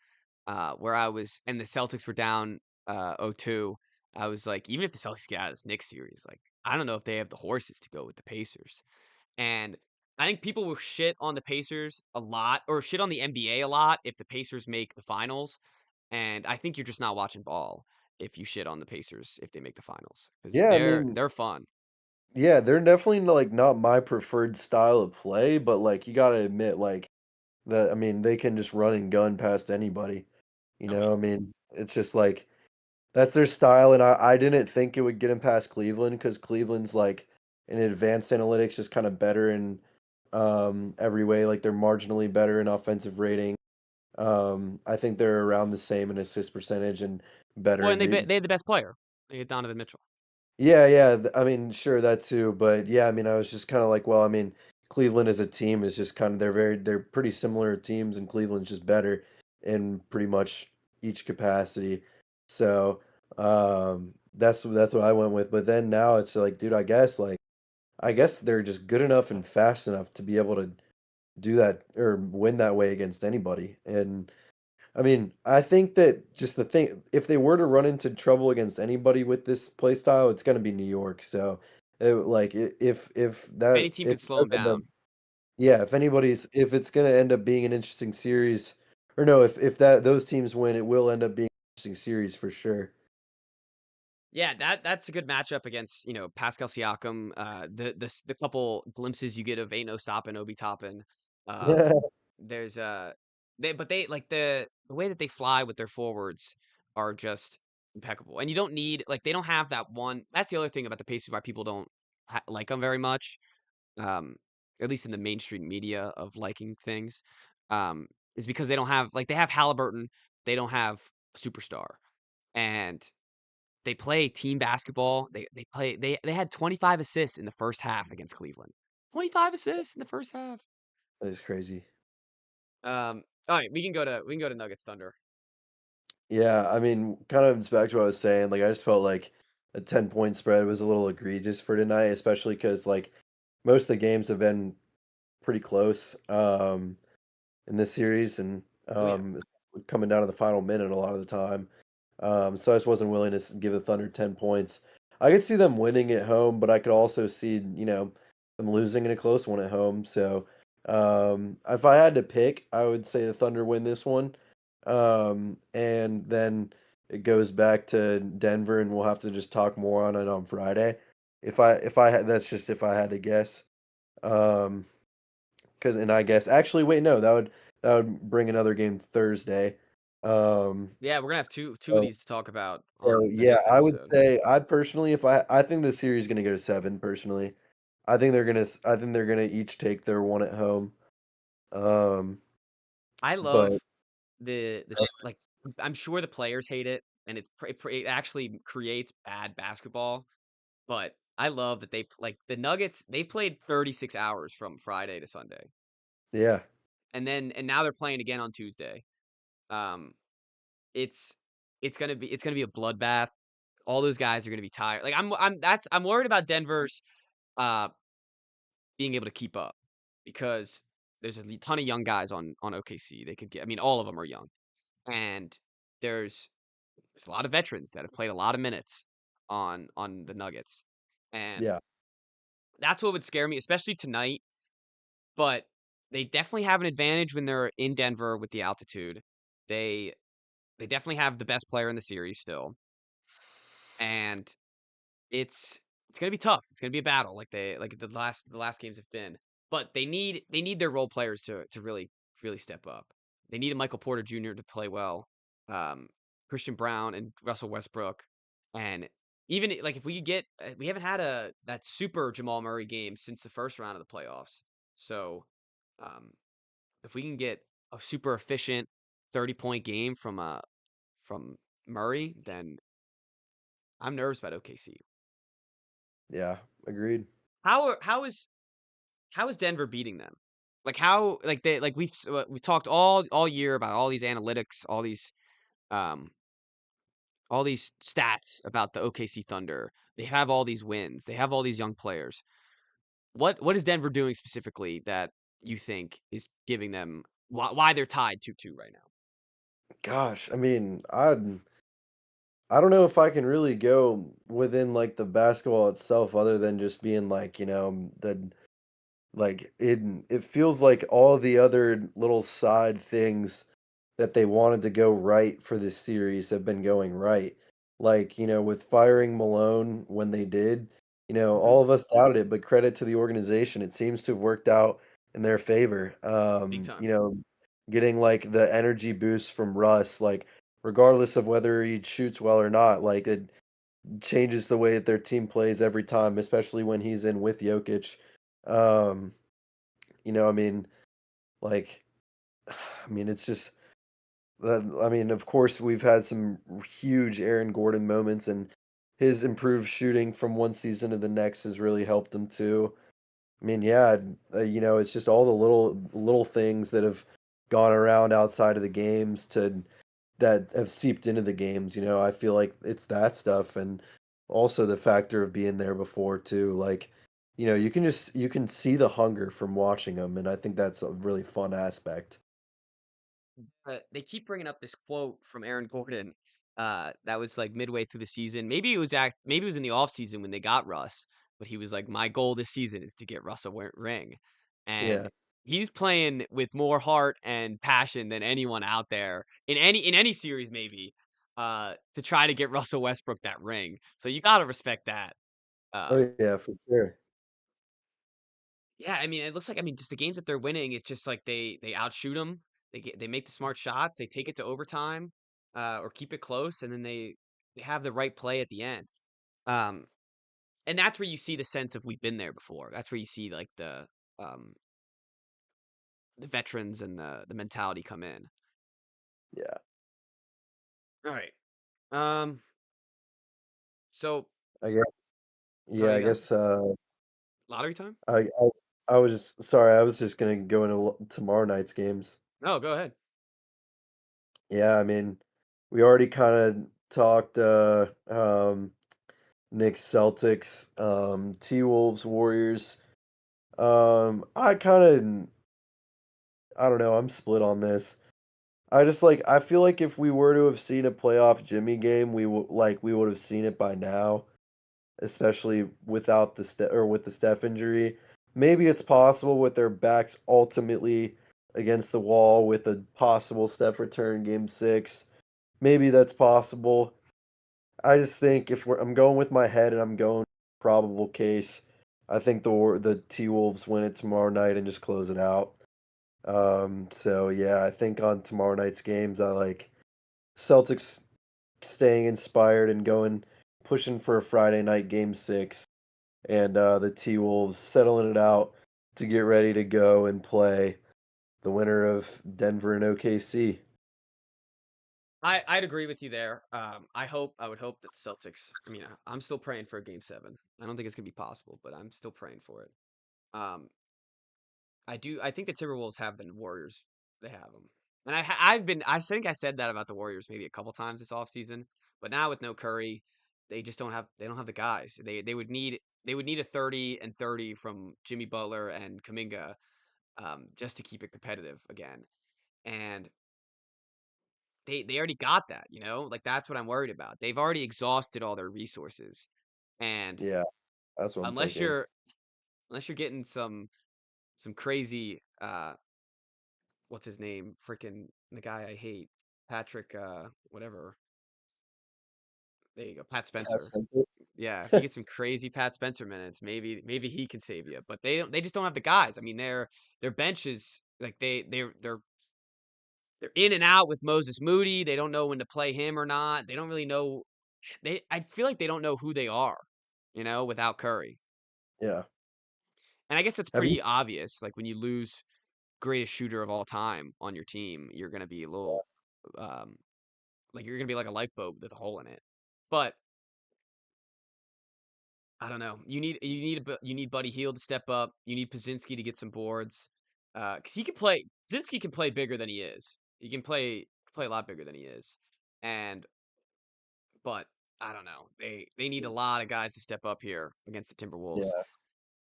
where I was and the Celtics were down 0-2. I was like, even if the Celtics get out of this Knicks series, like I don't know if they have the horses to go with the Pacers. And I think people will shit on the Pacers a lot or shit on the NBA a lot if the Pacers make the finals. And I think you're just not watching ball if you shit on the Pacers if they make the finals because Yeah, I mean, they're fun. yeah, they're definitely like not my preferred style of play, but like you got to admit like that. I mean, they can just run and gun past anybody. Oh yeah. I mean, it's just like that's their style, and I didn't think it would get him past Cleveland because Cleveland's like in advanced analytics, just kind of better in every way. Like they're marginally better in offensive rating. I think they're around the same in assist percentage and better Well, and in rebound. they had the best player. They had Donovan Mitchell. Yeah, yeah. I mean, sure that too, but yeah, I mean, I was just kind of like, well, I mean, Cleveland as a team is just kind of they're pretty similar teams, and Cleveland's just better in pretty much each capacity. So that's what I went with. But then now it's like, dude, I guess they're just good enough and fast enough to be able to do that or win that way against anybody. And I mean, I think that just the thing, if they were to run into trouble against anybody with this play style, it's going to be New York. So, like, if Any that team if could it slow does him end up, down. yeah, if it's going to end up being an interesting series, or no, if those teams win, it will end up being an interesting series for sure. Yeah, that's a good matchup against, Pascal Siakam. The couple glimpses you get of Ain't No Stoppin', Obi Toppin. Um, Yeah, there's they like the way that they fly with their forwards are just impeccable. And you don't need like they don't have that one. That's the other thing about the Pacers why people don't like them very much. Um, at least in the mainstream media of liking things, um, is because they don't have like they have Halliburton, they don't have a superstar, and they play team basketball. They had 25 assists in the first half against Cleveland. 25 assists in the first half. that is crazy. All right, we can go to Nuggets Thunder. Yeah, I mean, kind of it's back to what I was saying. Like, I just felt like a 10-point spread was a little egregious for tonight, especially because like most of the games have been pretty close. In this series and Oh yeah. it's coming down to the final minute a lot of the time. So I just wasn't willing to give the Thunder 10 points. I could see them winning at home, but I could also see, them losing in a close one at home. So if I had to pick, I would say the Thunder win this one. And then it goes back to Denver, and we'll have to just talk more on it on Friday. If I had that's just if I had to guess. Um, 'Cause and I guess actually, wait, no, that would bring another game Thursday. Um, Yeah, we're gonna have two of so these to talk about so, on the yeah, next I would episode. say I personally, if I think the series is gonna go to 7 personally. I think they're gonna each take their one at home. Um, I but love this like I'm sure the players hate it, and it actually creates bad basketball. But I love that like the Nuggets. They played 36 hours from Friday to Sunday, yeah, and now they're playing again on Tuesday. Um, it's it's gonna be a bloodbath. All those guys are gonna be tired. Like I'm worried about Denver's uh being able to keep up because there's a ton of young guys on OKC. They could get. I mean, all of them are young, and there's there's a lot of veterans that have played a lot of minutes on the Nuggets, and yeah, that's what would scare me, especially tonight. But they definitely have an advantage when they're in Denver with the altitude. They they definitely have the best player in the series still, and it's it's gonna be tough. It's gonna be a battle, like the last games have been. But they need their role players to really step up. They need a Michael Porter Jr. to play well, um, Christian Brown and Russell Westbrook, and even like if we could get we haven't had a that super Jamal Murray game since the first round of the playoffs. So um, if we can get a super efficient 30-point game from Murray, then I'm nervous about OKC. yeah, agreed. How are how is Denver beating them? Like how like they like we've talked all year about all these analytics, um all these stats about the OKC Thunder. They have all these wins. They have all these young players. What is Denver doing specifically that you think is giving them why they're tied 2-2 right now? Gosh, I mean, I don't know if I can really go within, like, the basketball itself other than just being, like, the like, it feels like all the other little side things that they wanted to go right for this series have been going right. Like, with firing Malone when they did, Mhm. all of us doubted it, but credit to the organization. It seems to have worked out in their favor. Big time. Getting like the energy boost from Russ, like regardless of whether he shoots well or not, like it changes the way that their team plays every time, especially when he's in with Jokic. Um, I mean, like, I mean, it's just I mean, of course, we've had some huge Aaron Gordon moments, and his improved shooting from one season to the next has really helped him too. I mean, yeah, it's just all the little things that have gone around outside of the games to that have seeped into the games. I feel like it's that stuff, and also the factor of being there before too. Like, you can see the hunger from watching them, and I think that's a really fun aspect. They keep bringing up this quote from Aaron Gordon, that was, like, midway through the season. Maybe it was in the offseason when they got Russ, but he was like, "My goal this season is to get Russ a ring." And Yeah. he's playing with more heart and passion than anyone out there in any series maybe, to try to get Russell Westbrook that ring. So you gotta respect that. Um, Oh yeah, for sure. yeah, I mean, it looks like just the games that they're winning, it's just like they outshoot them. They make the smart shots. They take it to overtime, or keep it close, and then they have the right play at the end. Um, and that's where you see the sense of we've been there before. That's where you see like um the veterans and the mentality come in. Yeah. All right. Um. So I guess yeah, sorry, I you got guess, lottery time? I was just sorry, I was just gonna go into tomorrow night's games. No, go ahead. Yeah, I mean, we already kinda talked, Knicks, Celtics, T-Wolves, Warriors. I don't know, I'm split on this. I feel like if we were to have seen a playoff Jimmy game, we would have seen it by now. Especially without with the Steph injury. Maybe it's possible with their backs ultimately against the wall with a possible Steph return game 6. maybe that's possible. I just think if I'm going with my head and I'm going probable case, I think the T Wolves win it tomorrow night and just close it out. So yeah, I think on tomorrow night's games, I like Celtics staying inspired and going pushing for a Friday night game 6, and the T Wolves settling it out to get ready to go and play the winner of Denver and OKC. I'd agree with you there. I would hope that the Celtics. I mean, I'm still praying for a game 7. I don't think it's gonna be possible, but I'm still praying for it. Um, I do. I think the Timberwolves have the Warriors. They have them, and I've been. I think I said that about the Warriors maybe a couple times this offseason. But now with no Curry, they just don't have. They don't have the guys. They would need a 30 and 30 from Jimmy Butler and Kuminga, just to keep it competitive again. And they already got that. Like that's what I'm worried about. They've already exhausted all their resources, and Yeah, that's what I'm unless thinking. you're getting some crazy what's his name? Freaking the guy I hate. Patrick whatever. There you go. Pat That's Spencer. Spencer. Yeah, if you get some crazy Pat Spencer minutes, maybe he can save you. But they just don't have the guys. I mean, their bench is like they're in and out with Moses Moody. They don't know when to play him or not. They don't really know I feel like they don't know who they are, without Curry. Yeah. And I guess that's Have you? pretty obvious. Like when you lose greatest shooter of all time on your team, you're gonna be a little um like you're gonna be like a lifeboat with a hole in it. But I don't know. You need Buddy Hield to step up. You need Pazinski to get some boards. Because he can play. Pazinski can play bigger than he is. He can play a lot bigger than he is. And but I don't know. They need a lot of guys to step up here against the Timberwolves.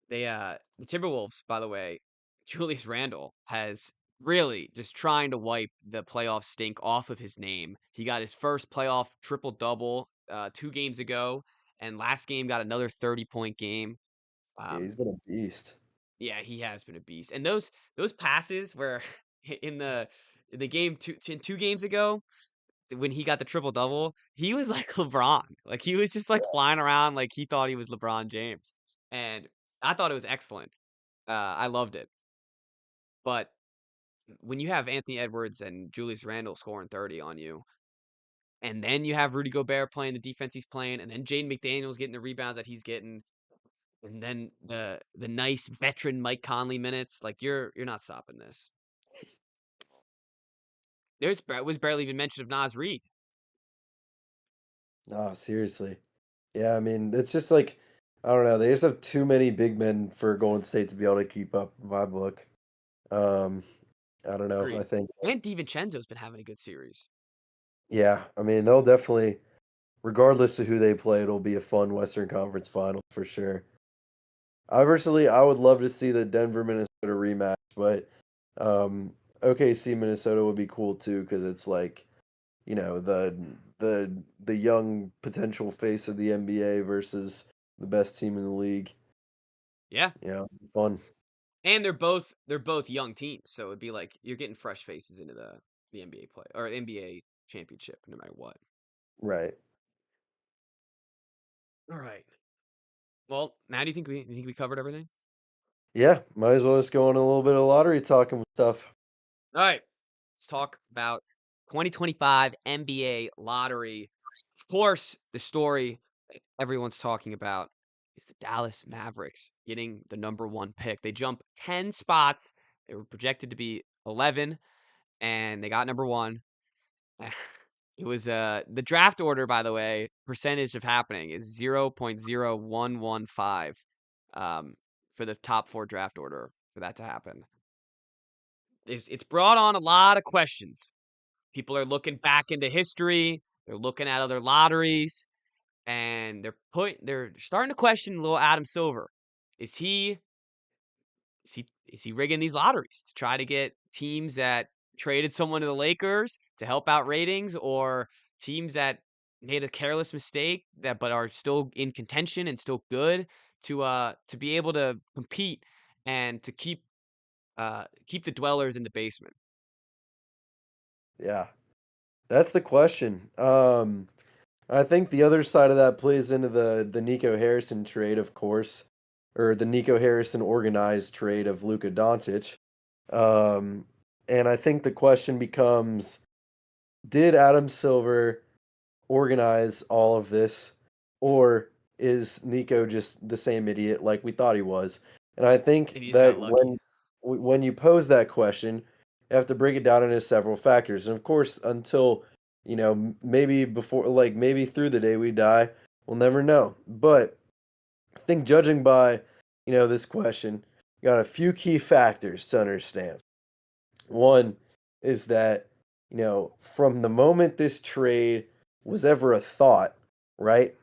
Yeah. The Timberwolves, by the way, Julius Randle has really just trying to wipe the playoff stink off of his name. He got his first playoff triple double 2 games ago, and last game got another 30-point game. Yeah, Um, he's been a beast. yeah, he has been a beast. And those passes where in the game 2 games ago when he got the triple double, he was like LeBron. Like he was just like flying around like he thought he was LeBron James. And I thought it was excellent. I loved it. But when you have Anthony Edwards and Julius Randle scoring 30 on you, and then you have Rudy Gobert playing the defense he's playing, and then Jaden McDaniels getting the rebounds that he's getting, and then the nice veteran Mike Conley minutes, like you're not stopping this. Was barely even mention of Nas Reed. Oh, seriously. Yeah, I mean, it's just like I don't know. They just have too many big men for Golden State to be able to keep up in my book. Um, I don't know. I Agreed. think, And DiVincenzo's been having a good series. yeah. I mean, they'll definitely, regardless of who they play, it'll be a fun Western Conference final for sure. I would love to see the Denver Minnesota rematch, but um, OKC Minnesota would be cool too because it's like the young potential face of the NBA versus the best team in the league. Yeah. It's fun. And they're both young teams, so it'd be like you're getting fresh faces into the NBA play or NBA championship no matter what. Right. All right. Well, Matt, do you think we covered everything? Yeah, might as well just go on a little bit of lottery talking with stuff. All right. Let's talk about 2025 NBA lottery. Of course, the story everyone's talking about is the Dallas Mavericks getting the number 1 pick. They jumped 10 spots. They were projected to be 11 and they got number 1. It was the draft order, by the way, percentage of happening is 0.0115 for the top 4 draft order for that to happen. It's brought on a lot of questions. People are looking back into history, they're looking at other lotteries, and they're starting to question little Adam Silver. Is he is he rigging these lotteries to try to get teams that traded someone to the Lakers to help out ratings or teams that made a careless mistake that but are still in contention and still good to be able to compete and to keep the dwellers in the basement. Yeah. That's the question. I think the other side of that plays into the Nico Harrison trade, of course, or the Nico Harrison organized trade of Luka Doncic. Um, and I think the question becomes, did Adam Silver organize all of this, or is Nico just the same idiot like we thought he was? And I think And he's got that lucky. when you pose that question, you have to break it down into several factors. And of course, until maybe before, like maybe through the day we die, we'll never know. But I think judging by this question, you got a few key factors to understand. One is that, from the moment this trade was ever a thought, right?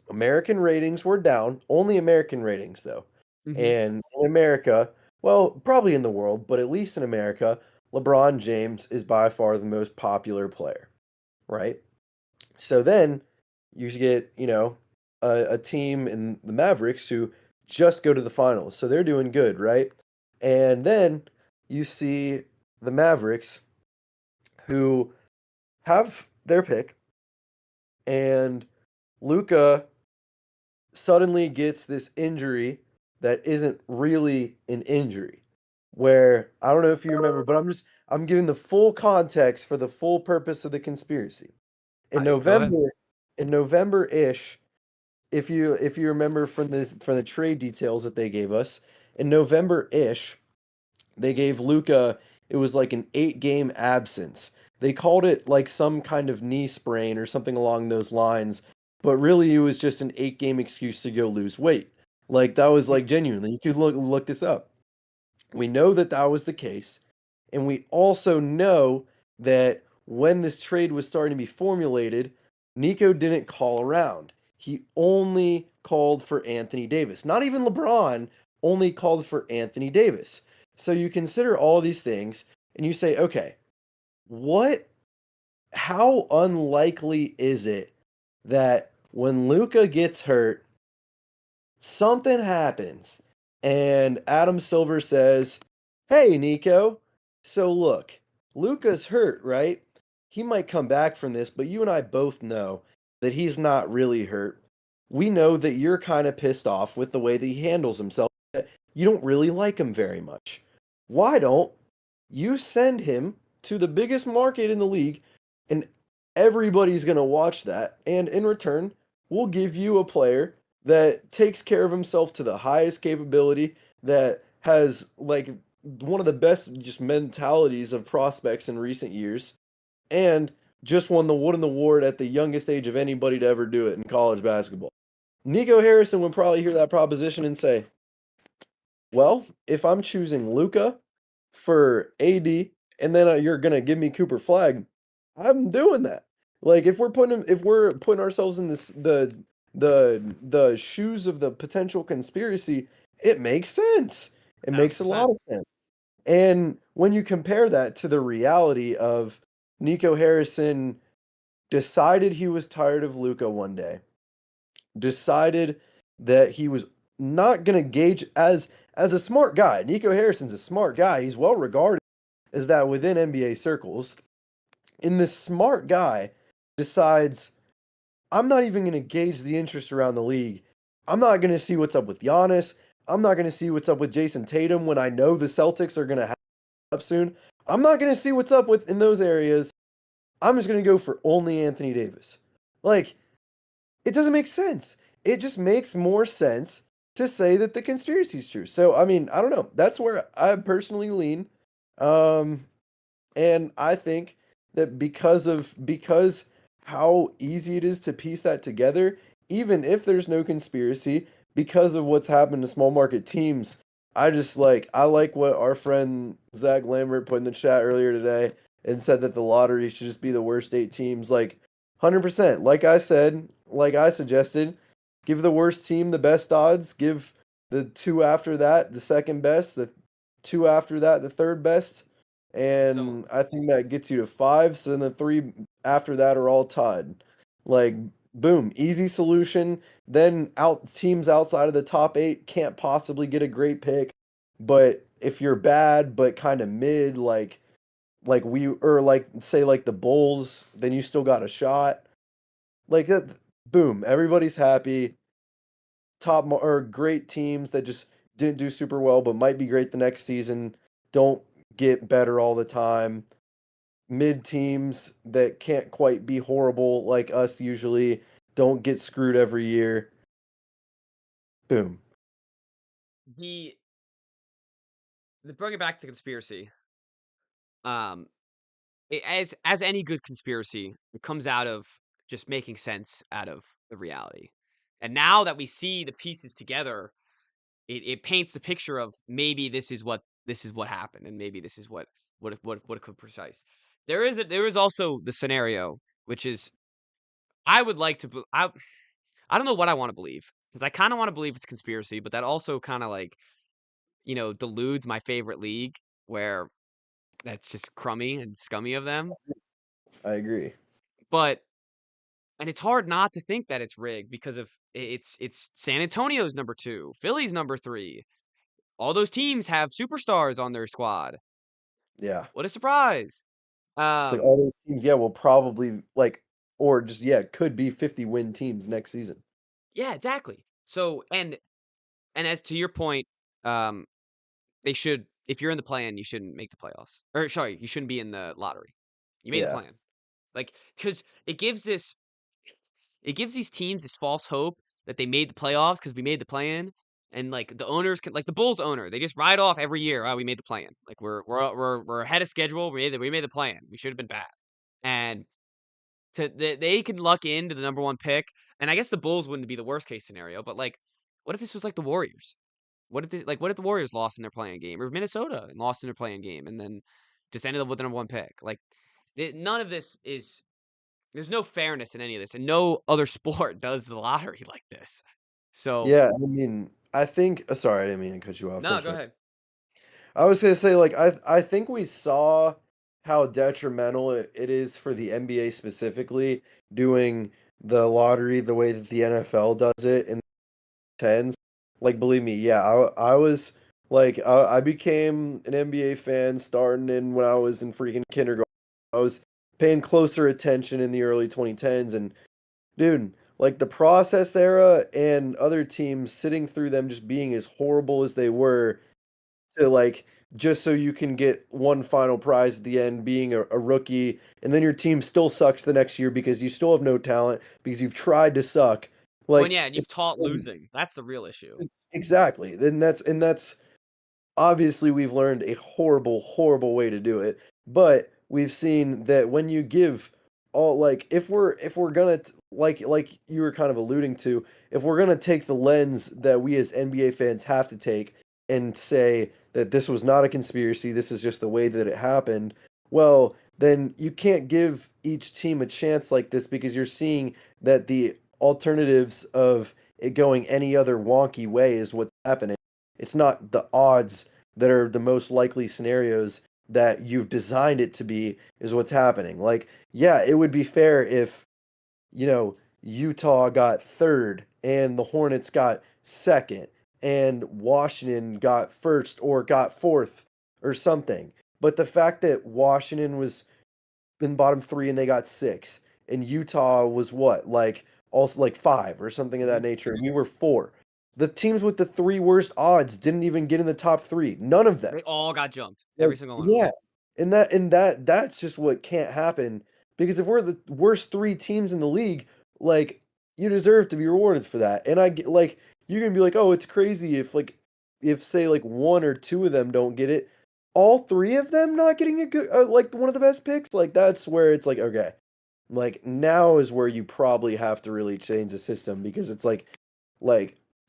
American ratings were down, only American ratings though. Mhm. And in America, well, probably in the world, but at least in America, LeBron James is by far the most popular player, right? So then you get, a team in the Mavericks who just go to the finals. So they're doing good, right? And then you see the Mavericks who have their pick, and Luca suddenly gets this injury that isn't really an injury. Where I don't know if you remember, but I'm giving the full context for the full purpose of the conspiracy. In Go ahead. November, in November-ish, if you remember from the trade details that they gave us, in November-ish, they gave Luca, it was like an 8-game absence. They called it like some kind of knee sprain or something along those lines, but really it was just an 8-game excuse to go lose weight. Like that was like genuinely, you could look this up. We know that that was the case, and we also know that when this trade was starting to be formulated, Nico didn't call around. He only called for Anthony Davis. Not even LeBron, only called for Anthony Davis. So you consider all these things and you say, okay, what how unlikely is it that when Luca gets hurt, something happens and Adam Silver says, "Hey, Nico. So look, Luca's hurt, right? He might come back from this, but you and I both know that he's not really hurt. We know that you're kind of pissed off with the way that he handles himself. That you don't really like him very much. Why don't you send him to the biggest market in the league and everybody's going to watch that, and in return, we'll give you a player that takes care of himself to the highest capability, that has like one of the best just mentalities of prospects in recent years, and just won the Wooden Award at the youngest age of anybody to ever do it in college basketball." Nico Harrison would probably hear that proposition and say, well, if I'm choosing Luca for AD, and then you're gonna give me Cooper Flagg, I'm doing that. Like if we're putting ourselves in the shoes of the potential conspiracy, it makes sense. It makes a 1000%. lot of sense. And when you compare that to the reality of Nico Harrison decided he was tired of Luca one day, decided that he was not going to gauge as a smart guy. Nico Harrison's a smart guy. He's well regarded as that within NBA circles. And this smart guy decides, I'm not even going to gauge the interest around the league. I'm not going to see what's up with Giannis. I'm not going to see what's up with Jayson Tatum when I know the Celtics are going to have up soon. I'm not going to see what's up with in those areas. I'm just going to go for only Anthony Davis. Like, it doesn't make sense. It just makes more sense to say that the conspiracy is true. So, I mean, I don't know. That's where I personally lean. Um, and I think that because how easy it is to piece that together, even if there's no conspiracy, because of what's happened to small market teams, I like what our friend Zach Lambert put in the chat earlier today and said that the lottery should just be the worst 8 teams. Like 100%. Like I said, like I suggested, give the worst team the best odds, give the two after that the second best, the two after that the third best, So and I think that gets you to 5, so then the 3 after that are all tied. Like, boom, easy solution. Then out teams outside of the top 8 can't possibly get a great pick, but if you're bad but kinda mid, like, like we or like say like the Bulls, then you still got a shot. Like that, boom, everybody's happy. Or great teams that just didn't do super well, but might be great the next season, don't get better all the time. Mid teams that can't quite be horrible like us usually don't get screwed every year. Boom. The bring it back to conspiracy. Um, as any good conspiracy, it comes out of just making sense out of the reality. And now that we see the pieces together, it paints the picture of maybe this is what happened, and maybe this is what it could precise. There is also the scenario, which is I would like to I don't know what I want to believe because I kind of want to believe it's conspiracy, but that also kind of like deludes my favorite league where that's just crummy and scummy of them. I agree. But and it's hard not to think that it's rigged because of it's San Antonio's number 2, Philly's number 3. All those teams have superstars on their squad. Yeah. What a surprise. It's like Um, all those teams, yeah, will probably like or just yeah, could be 50 win teams next season. yeah, exactly. So and as to your point, um, they should if you're in the plan, you shouldn't make the playoffs. Or sorry, you shouldn't be in the lottery. You made the Yeah. plan. Like, because it gives these teams this false hope that they made the playoffs because we made the plan, and like the owners can, like the Bulls owner, they just ride off every year. Oh, we made the plan. Like we're ahead of schedule. We made the plan. We should have been bad, and they can luck into the number 1 pick. And I guess the Bulls wouldn't be the worst case scenario, but like, what if this was like the Warriors? What if the Warriors lost in their playing game, or Minnesota and lost in their playing game, and then just ended up with the number 1 pick? Like, none of this is there's no fairness in any of this, and no other sport does the lottery like this. So Yeah, I mean, I think sorry, I didn't mean to cut you off. no, Finish go up. ahead. I was gonna say, like, I think we saw how detrimental it is for the NBA specifically doing the lottery the way that the NFL does it in the tens. Like, believe me, yeah, I was like, I became an NBA fan starting in when I was in freaking kindergarten. I was paying closer attention in the early 2010s, and dude, like the process era and other teams sitting through them just being as horrible as they were to like just so you can get one final prize at the end being a rookie and then your team still sucks the next year because you still have no talent because you've tried to suck Well, like yeah, and you've it's taught losing. That's the real issue. exactly then that's obviously, we've learned a horrible, horrible way to do it, but we've seen that when you give all like if we're gonna like you were kind of alluding to, if we're gonna take the lens that we as NBA fans have to take and say that this was not a conspiracy, this is just the way that it happened, well, then you can't give each team a chance like this because you're seeing that the alternatives of it going any other wonky way is what's happening. It's not the odds that are the most likely scenarios that you've designed it to be is what's happening. Like, yeah, it would be fair if, Utah got third and the Hornets got second and Washington got first or got fourth or something. But the fact that Washington was in bottom three and they got six, and Utah was what, like also like five or something of that Mhm. nature, and we were four. The teams with the three worst odds didn't even get in the top three. None of them. They all got jumped. Like, Every single one of them. yeah, and that's just what can't happen because if we're the worst three teams in the league, like you deserve to be rewarded for that. And I get like you can be like, oh, it's crazy if if say like one or two of them don't get it, all three of them not getting a good like one of the best picks, like that's where it's like okay, like now is where you probably have to really change the system because it's like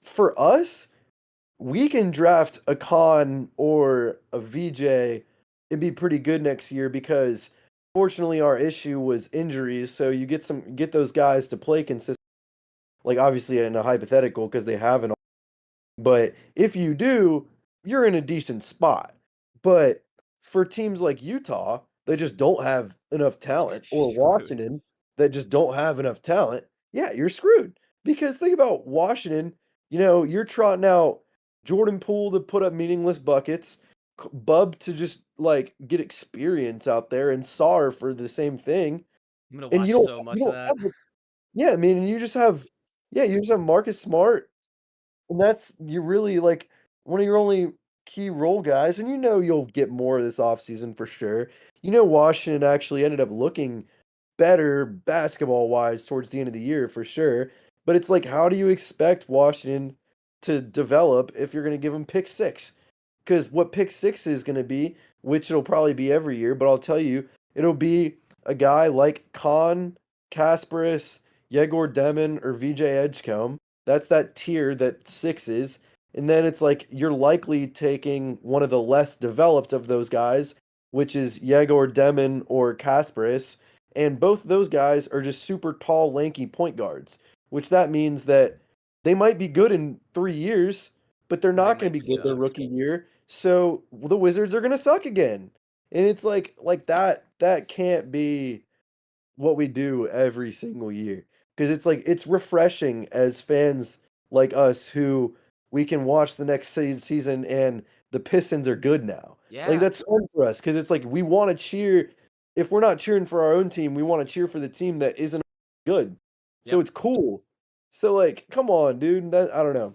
for us we can draft a Khan or a VJ and be pretty good next year because fortunately our issue was injuries. So you get those guys to play consistent, like obviously in a hypothetical because they haven't. But if you do, you're in a decent spot. But for teams like Utah that just don't have enough You're talent, or screwed. Washington that just don't have enough talent, yeah, you're screwed. Because think about Washington, you're trotting out Jordan Poole to put up meaningless buckets. Bub to just, like, get experience out there and Sar for the same thing, I'm gonna and watch so you much of don't that. have the yeah, I mean, and you just have yeah, you just have Marcus Smart, and that's you really, like, one of your only key role guys, and you know you'll get more this offseason for sure. You know Washington actually ended up looking better basketball-wise towards the end of the year for sure, but it's like, how do you expect Washington to develop if you're gonna give them pick 6? Because what pick 6 is gonna be, which it'll probably be every year, but I'll tell you, it'll be a guy like Khan, Kasparis, Yegor Demon, or VJ Edgecombe. That's that tier that 6 is, and then it's like you're likely taking one of the less developed of those guys, which is Yegor Demon or Kasparis, and both of those guys are just super tall, lanky point guards, which that means that they might be good in 3 years, but they're But they not gonna might be good their suck. rookie year, so the Wizards are gonna suck again. And it's like that can't be what we do every single year, because it's like it's refreshing as fans like us who we can watch the next season and the Pistons are good now. Like, Yeah. that's fun for us because it's like we wanna cheer if we're not cheering for our own team, we wanna cheer for the team that isn't good. So Yep. it's cool. So, like, come on, dude, that I don't know.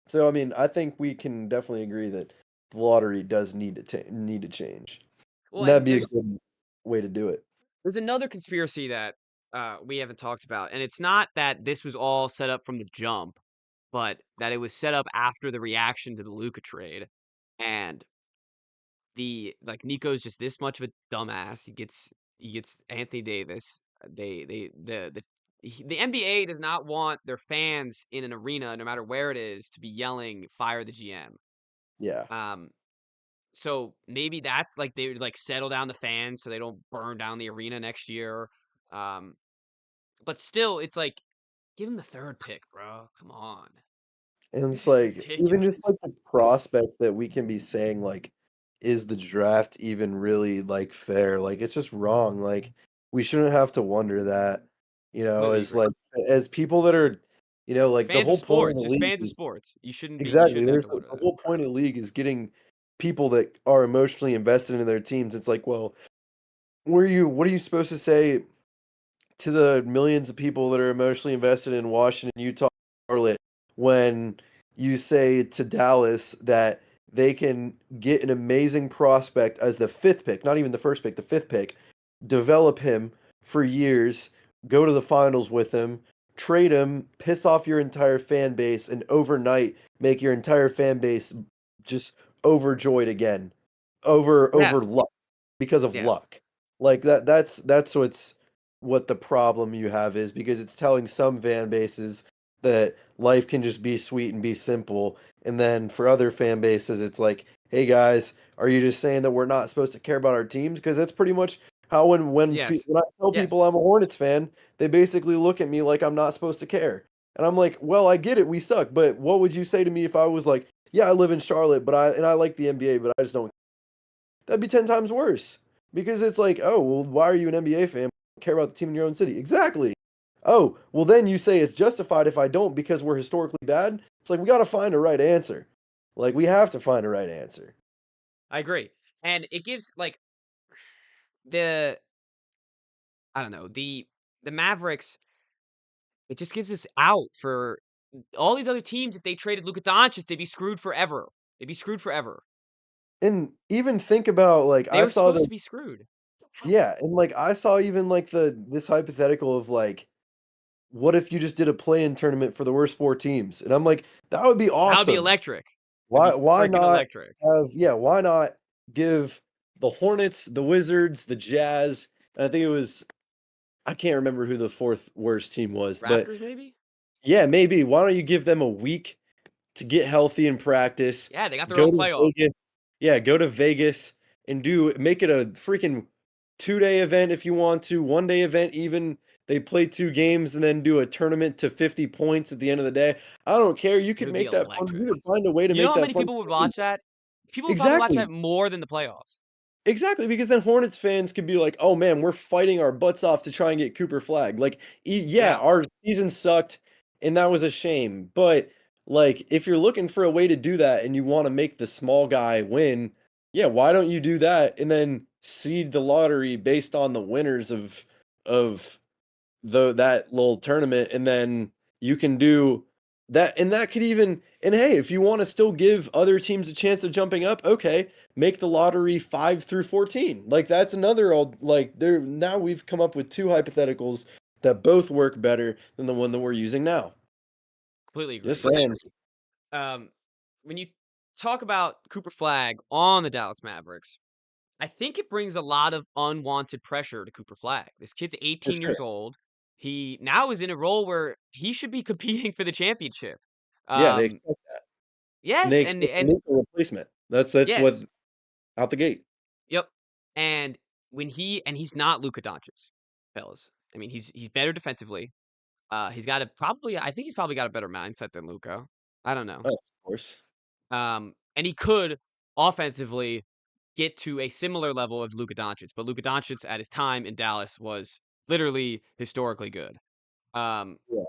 So, I mean, I think we can definitely agree that the lottery does need to change, Well, and that'd and be a good way to do it. there's another conspiracy that we haven't talked about, and it's not that this was all set up from the jump, but that it was set up after the reaction to the Luka trade, and the like Nico's just this much of a dumbass. He gets Anthony Davis. They the NBA does not want their fans in an arena, no matter where it is, to be yelling "Fire the GM." Yeah. Um, so maybe that's like they would like settle down the fans so they don't burn down the arena next year. Um, but still, it's like give him the third pick, bro. Come on, And this it's is like, even just, ridiculous. like, the prospect that we can be saying, like, "Is the draft even really, like, fair?" Like, it's just wrong, like, we shouldn't have to wonder that, Completely as, agree. like, as people that are like, the Fans of whole point of sports, the just league fans of is sports. You exactly, shouldn't have there's to the wonder the that. whole point of the league is getting people that are emotionally invested in their teams. It's like, well, what are you supposed to say to the millions of people that are emotionally invested in Washington, Utah, Charlotte, when you say to Dallas that they can get an amazing prospect as the 5th pick, not even the 1st pick, the 5th pick, develop him for years, go to the finals with him, trade him, piss off your entire fan base, and overnight make your entire fan base just overjoyed again Yeah, over luck because of yeah. luck. Like that's what the problem you have is because it's telling some fan bases that life can just be sweet and be simple. And then for other fan bases, it's like, hey guys, are you just saying that we're not supposed to care about our teams? Because that's pretty much how Yes. when I tell people Yes. I'm a Hornets fan, they basically look at me like I'm not supposed to care. And I'm like, well, I get it, we suck, but what would you say to me if I was like, yeah, I live in Charlotte, I like the NBA, but I just don't. That'd be 10 times worse because it's like, oh, well, why are you an NBA fan? Care about the team in your own city. Exactly. Oh, well, then you say it's justified if I don't because we're historically bad. It's like we got to find a right answer. Like we have to find a right answer. I agree. And it gives like the I don't know, the Mavericks, it just gives us out for all these other teams. If they traded Luka Doncic, they'd be screwed forever. They'd be screwed forever. And even think about like They I were saw supposed the to be screwed. yeah, and like I saw even like this hypothetical of like what if you just did a play-in tournament for the worst 4 teams? And I'm like that would be That would be awesome. electric. It'd be Why freaking not electric. why not give the Hornets, the Wizards, the Jazz, and I think it was I can't remember who the 4th worst team was, but Raptors, maybe? yeah, maybe. Why don't you give them a week to get healthy and practice, Yeah, they got their go own to playoffs. Vegas yeah, go to Vegas and do make it a freaking 2-day event if you want to, 1-day event even. They play 2 games and then do a tournament to 50 points at the end of the day. I don't care, you It could would be make that fun. You electric. could find a way to You know make how that many fun people would for me. watch that? People would probably watch that Exactly. more than the playoffs. Exactly, because then Hornets fans could be like, "Oh man, we're fighting our butts off to try and get Cooper Flagg." Like, yeah, Yeah. our season sucked, and that was a shame. But like, if you're looking for a way to do that and you want to make the small guy win, Yeah, why don't you do that and then seed the lottery based on the winners of that little tournament, and then you can do that, and that could even, and hey, if you want to still give other teams a chance of jumping up, okay, make the lottery 5 through 14. Like that's another like there now we've come up with two hypotheticals that both work better than the one that we're using now. Completely Just agree. saying. Um, when you talk about Cooper Flagg on the Dallas Mavericks, I think it brings a lot of unwanted pressure to Cooper Flagg. This kid's For 18 sure. years old. He now is in a role where he should be competing for the championship. Yeah, they Um, expect and yes, they and expect a and neutral replacement. That's what yes, out the gate. yep. And he's not Luka Doncic, fellas. I mean, he's better defensively. He's got a probably I think he's probably got a better mindset than Luka. I don't know. Oh, of course. And he could offensively get to a similar level of Luka Doncic, but Luka Doncic at his time in Dallas was literally historically good. Um, Yeah.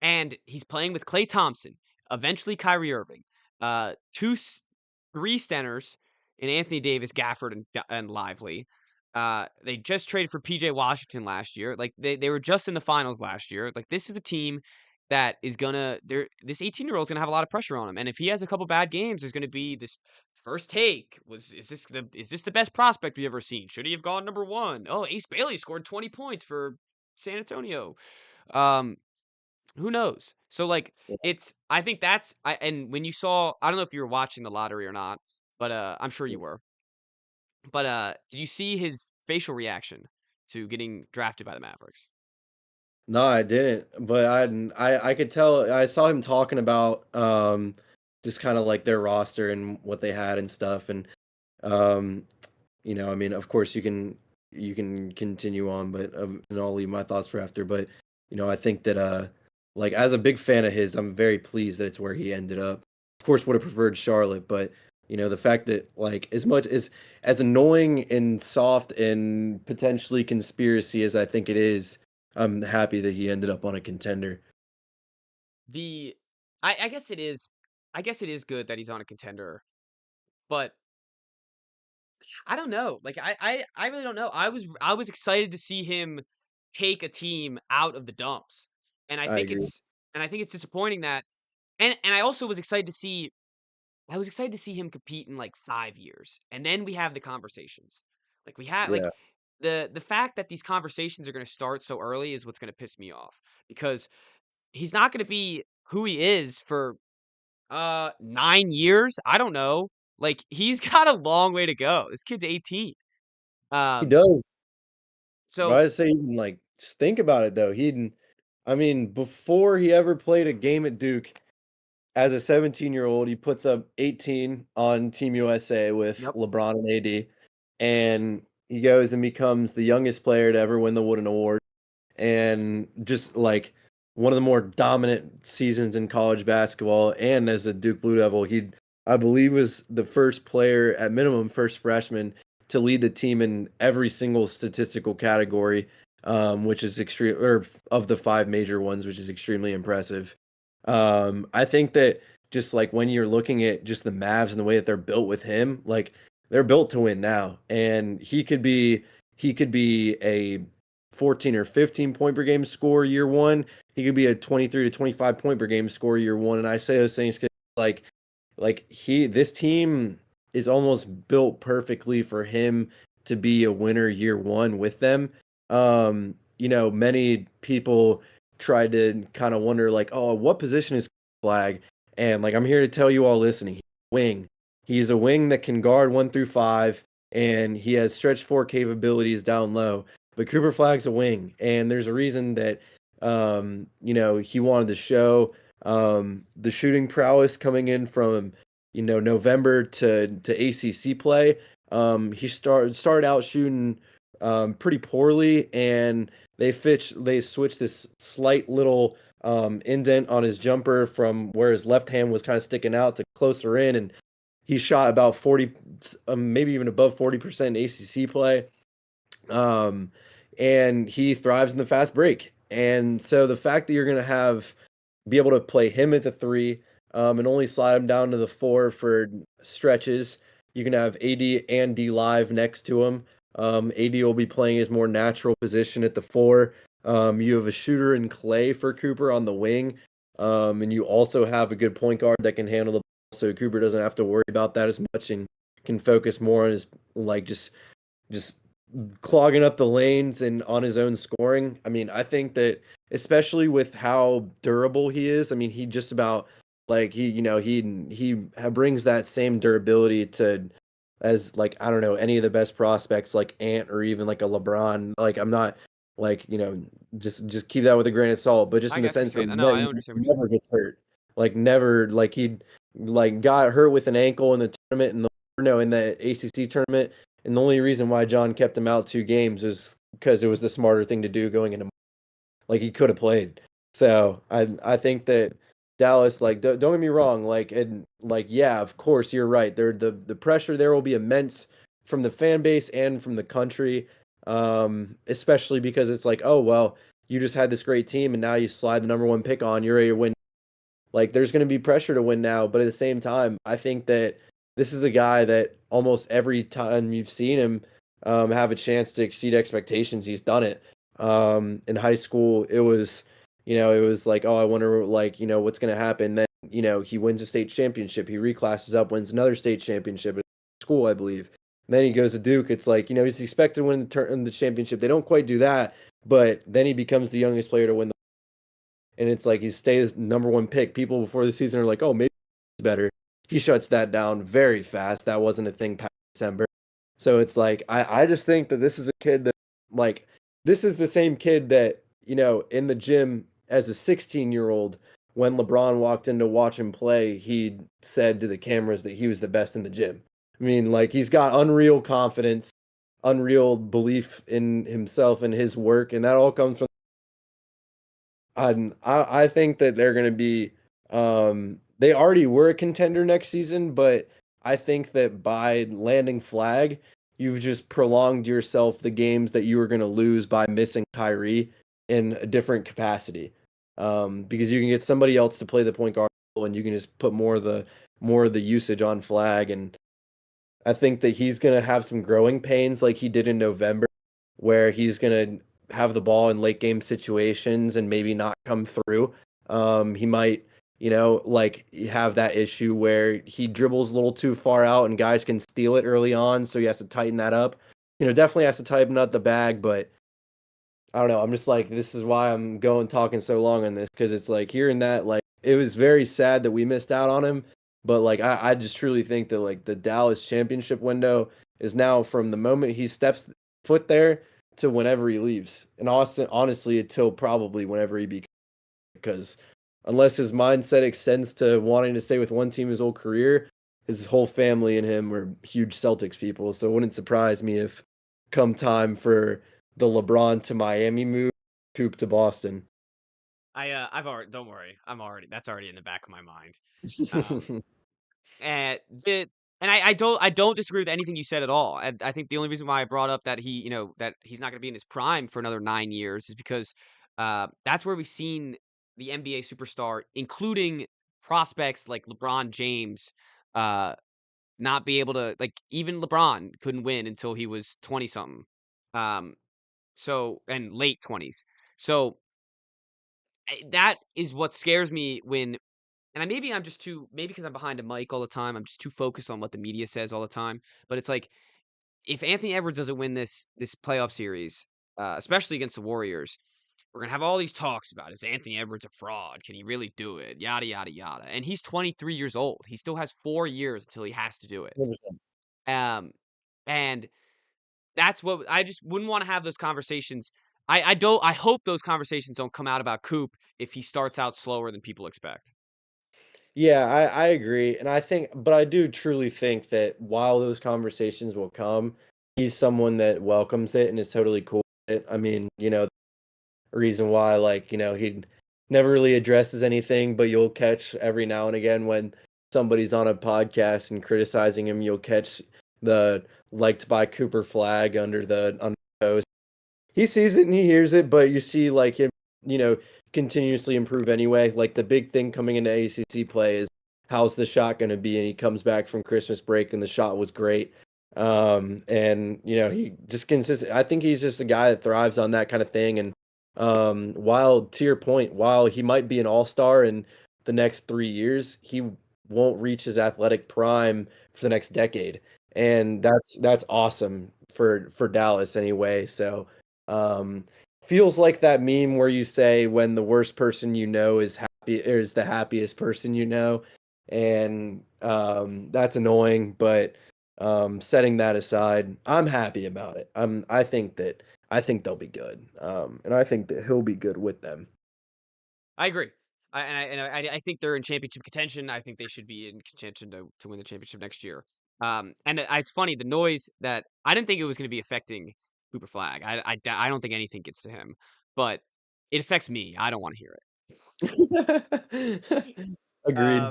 and he's playing with Klay Thompson, eventually Kyrie Irving, 3 centers in Anthony Davis, Gafford, and Lively. They just traded for PJ Washington last year. Like they were just in the finals last year. Like this is a team that is gonna this 18-year-old is gonna have a lot of pressure on him. And if he has a couple bad games, there's gonna be this first take. Is this the best prospect we've ever seen? Should he have gone number one? Oh, Ace Bailey scored 20 points for San Antonio. Um, who knows? So, like, it's I think that's I and when you saw I don't know if you were watching the lottery or not, but, I'm sure Yeah. you were. But, did you see his facial reaction to getting drafted by the Mavericks? No, I didn't, but I could tell I saw him talking about, just kinda like their roster and what they had and stuff, and, um, I mean, of course, you can continue on, but, and I'll leave my thoughts for after, but, I think that, like, as a big fan of his, I'm very pleased that it's where he ended up. Of course, would have preferred Charlotte, but, the fact that, like, as much as annoying and soft and potentially conspiracy as I think it is, I'm happy that he ended up on a contender. The I guess it is good that he's on a contender, but I don't know. Like, I really don't know. I was excited to see him take a team out of the dumps, and I agree. I think it's disappointing that and I also was excited to see him compete in, like, 5 years, and then we have the conversations. Like, we had like, Yeah. the fact that these conversations are gonna start so early is what's gonna piss me off, because he's not gonna be who he is for, 9 years? I don't know. Like, he's got a long way to go. This kid's 18. He Um, does. But so I'd say even, like, just think about it, though. I mean, before he ever played a game at Duke, as a 17-year-old, he puts up 18 on Team USA with Yep. LeBron and AD, and he goes and becomes the youngest player to ever win the Wooden Award, and just, like, one of the more dominant seasons in college basketball, and as a Duke Blue Devil, he, I believe, was the first player, at minimum, first freshman to lead the team in every single statistical category, which is extreme, or of the 5 major ones, which is extremely impressive. I think that just, like, when you're looking at just the Mavs and the way that they're built with him, like, they're built to win now, and he could be a 14 or 15 point per game score year 1. He could be a 23 to 25 point per game score year 1, and I say those things 'cause, he this team is almost built perfectly for him to be a winner year 1 with them. Many people tried to kinda wonder, like, "Oh, what position is Flag?" And, like, I'm here to tell you all listening, he's a wing. He's a wing that can guard 1 through 5, and he has stretch 4 capabilities down low. But Cooper Flagg's a wing, and there's a reason that, he wanted to show, the shooting prowess coming in from, November to ACC play. He started out shooting, pretty poorly, and they switched this slight little, indent on his jumper from where his left hand was kinda sticking out to closer in, and he shot about 40, maybe even above 40% ACC play. Um, and he thrives in the fast break. And so the fact that you're gonna be able to play him at the 3, and only slide him down to the 4 for stretches, You can have AD and D Live next to him. AD will be playing his more natural position at the four. You have a shooter in Clay for Cooper on the wing. And you also have a good point guard that can handle the ball, so Cooper doesn't have to worry about that as much and can focus more on his like just clogging up the lanes and on his own scoring. I mean, I think that especially with how durable he is, I mean, he just about like he brings that same durability to as like I don't know any of the best prospects like Ant or even like a LeBron. Like I'm not like just keep that with a grain of salt, but just I in the get what you're sense where saying. No, I understand what you're saying. never gets hurt, like never like he like got hurt with an ankle in the tournament and the no in the ACC tournament, and the only reason why John kept him out 2 games is because it was the smarter thing to do going into like he could have played. So I think that Dallas like don't get me wrong like and like yeah of course you're right there the pressure there will be immense from the fan base and from the country, especially because it's like oh well you just had this great team and now you slide the number one pick on you're ready to win. Like there's going to be pressure to win now, but at the same time, I think that this is a guy that almost every time you've seen him have a chance to exceed expectations, he's done it. In high school, it was, it was like, oh, I wonder, like, what's going to happen. Then, he wins a state championship. He reclasses up, wins another state championship at school, I believe. And then he goes to Duke. It's like, he's expected to win the championship. They don't quite do that, but then he becomes the youngest player to win and it's like he stays number one pick. People before the season are like, oh, maybe he's better. He shuts that down very fast. That wasn't a thing past December. So it's like I just think that this is a kid that like this is the same kid that, in the gym as a 16-year-old, when LeBron walked in to watch him play, he said to the cameras that he was the best in the gym. I mean, like he's got unreal confidence, unreal belief in himself and his work, and that all comes from I think that they're going to be they already were a contender next season, but I think that by landing Flag, you've just prolonged yourself the games that you were going to lose by missing Kyrie in a different capacity. Because you can get somebody else to play the point guard and you can just put more of the usage on Flag, and I think that he's going to have some growing pains like he did in November, where he's going to have the ball in late game situations and maybe not come through. He might, like have that issue where he dribbles a little too far out and guys can steal it early on. So he has to tighten that up. Definitely has to tighten up the bag, but I don't know. I'm just like, this is why I'm going talking so long on this because it's like hearing that, like, it was very sad that we missed out on him. But like, I just truly think that like the Dallas championship window is now from the moment he steps foot there to whenever he leaves. And Austin, honestly, until probably whenever he becomes, because unless his mindset extends to wanting to stay with one team his whole career, his whole family and him were huge Celtics people. So it wouldn't surprise me if come time for the LeBron to Miami move, Coop to Boston. I've already. Don't worry. That's already in the back of my mind. Um, and the and I don't disagree with anything you said at all. And I think the only reason why I brought up that that he's not going to be in his prime for another 9 years is because that's where we've seen the NBA superstar, including prospects like LeBron James, uh, not be able to like even LeBron couldn't win until he was 20 something. Um, so and late 20s. So that is what scares me when and maybe I'm just too maybe because I'm behind a mic all the time, I'm just too focused on what the media says all the time. But it's like if Anthony Edwards doesn't win this playoff series, especially against the Warriors, we're gonna have all these talks about is Anthony Edwards a fraud? Can he really do it? Yada yada yada. And he's 23 years old. He still has 4 years until he has to do it. 100%. Um, and that's what I just wouldn't want to have those conversations. I don't. I hope those conversations don't come out about Coop if he starts out slower than people expect. Yeah, I agree. And I think, but I do truly think that while those conversations will come, he's someone that welcomes it and is totally cool with it. I mean, reason why, like, he never really addresses anything, but you'll catch every now and again when somebody's on a podcast and criticizing him, you'll catch the liked by Cooper flag under the post. He sees it and he hears it, but you see like him, you know, continuously improve anyway. Like the big thing coming into ACC play is how's the shot gonna be? And he comes back from Christmas break and the shot was great. And he just consistent. I think he's just a guy that thrives on that kind of thing. And while to your point, while he might be an all-star in the next 3 years, he won't reach his athletic prime for the next decade. And that's awesome for Dallas anyway. So um feels like that meme where you say when the worst person you know is happy or is the happiest person you know. And that's annoying, but setting that aside, I'm happy about it. I think they'll be good. And I think that he'll be good with them. I agree. I think they're in championship contention. I think they should be in contention to win the championship next year. It's funny the noise that I didn't think it was going to be affecting Cooper Flag. I don't think anything gets to him, but it affects me. I don't want to hear it. Agreed.